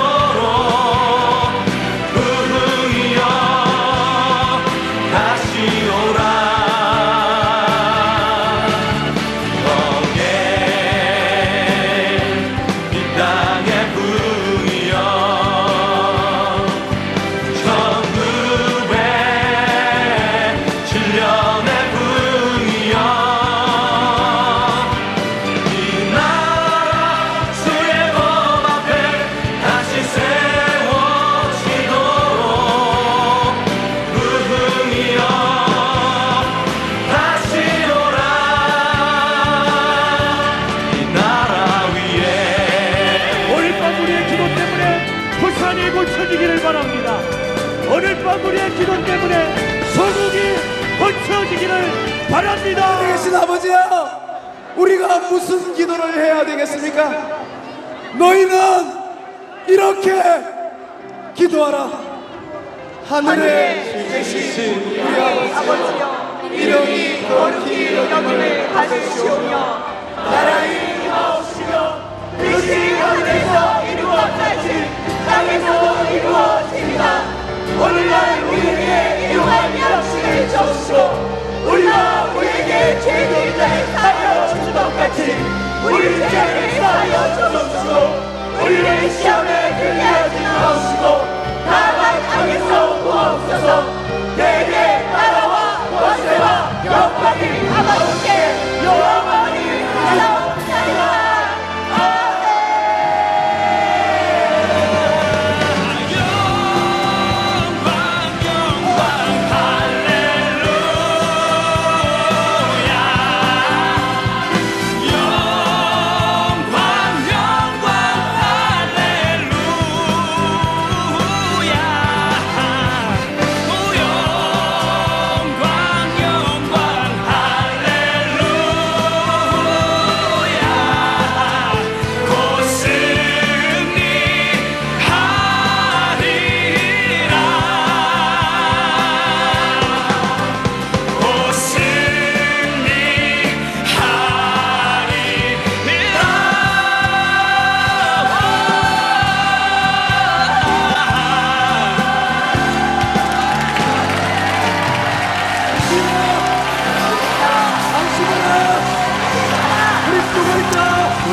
고쳐지기를 바랍니다. 오늘 밤 우리의 기도 때문에 소국이 고쳐지기를 바랍니다. 되겠습니다. 아버지야, 우리가 무슨 기도를 해야 되겠습니까? 너희는 이렇게 기도하라. 하늘에 계신 우리 아버지여, 이름이 거룩히 여김을 받으시오며 나라의 임하옵시며 뜻이 하늘에서 이루어지듯이 땅에서도 이루어집니다. 오늘날 우리에게 일용할 양식을 주시고 우리가 우리에게 죄를 사하여 주신 것 같이 우리 죄를 사하여 주옵시고 우리를 시험에 들게 하지 마옵시고 다만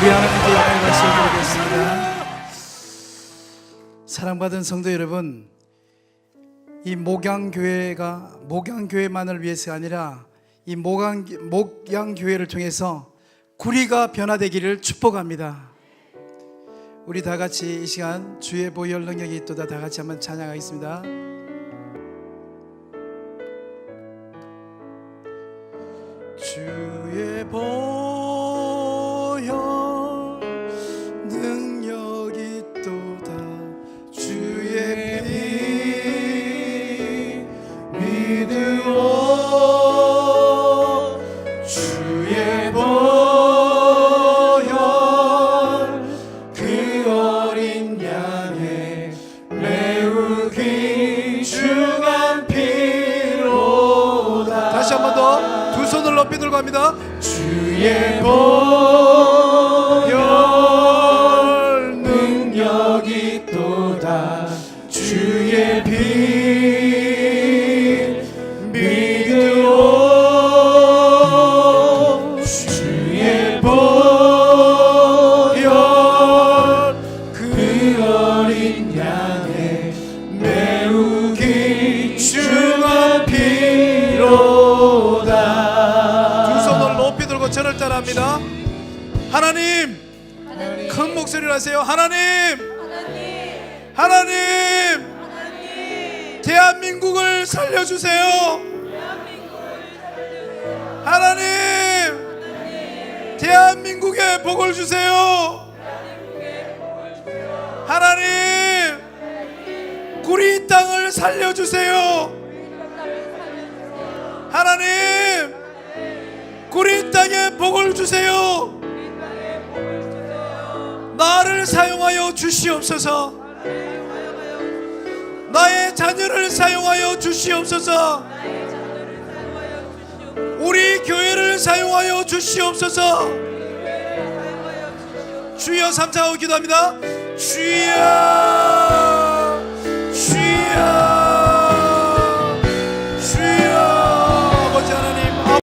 우리 하나님께 영광의 박수를 드리겠습니다. 사랑받은 성도 여러분, 이 목양교회만을 위해서가 아니라 이 목양교회를 통해서 구리가 변화되기를 축복합니다. 우리 다 같이 이 시간 주의 보혈 능력이 있도다 다 같이 한번 찬양하겠습니다. 주의 보혈 능력이 있도다 주의 피 믿으오 주의 보혈 그 어린 양의 매우 귀중한 피로다. 다시 한 번 더 두 손을 높이 들고 합니다. 주의 보혈 능력이 있도다 주의 피 믿으오 주의 보혈 그 어린 양의 매우 귀중한 피로다. 두 손을 높이 들고 저를 따라합니다. 하나님, 큰 목소리로 하세요. 하나님, 대한민국을 살려주세요. 하나님, 대한민국에 복을 주세요. 하나님, 구리 땅을 살려주세요. 하나님, 구리 땅에 복을 주세요. 나를 사용하여 주시옵소서. 나의 자녀를 사용하여 주시옵소서. 우리 교회를 사용하여 주시옵소서. 주여 삼창하고 기도합니다. 주여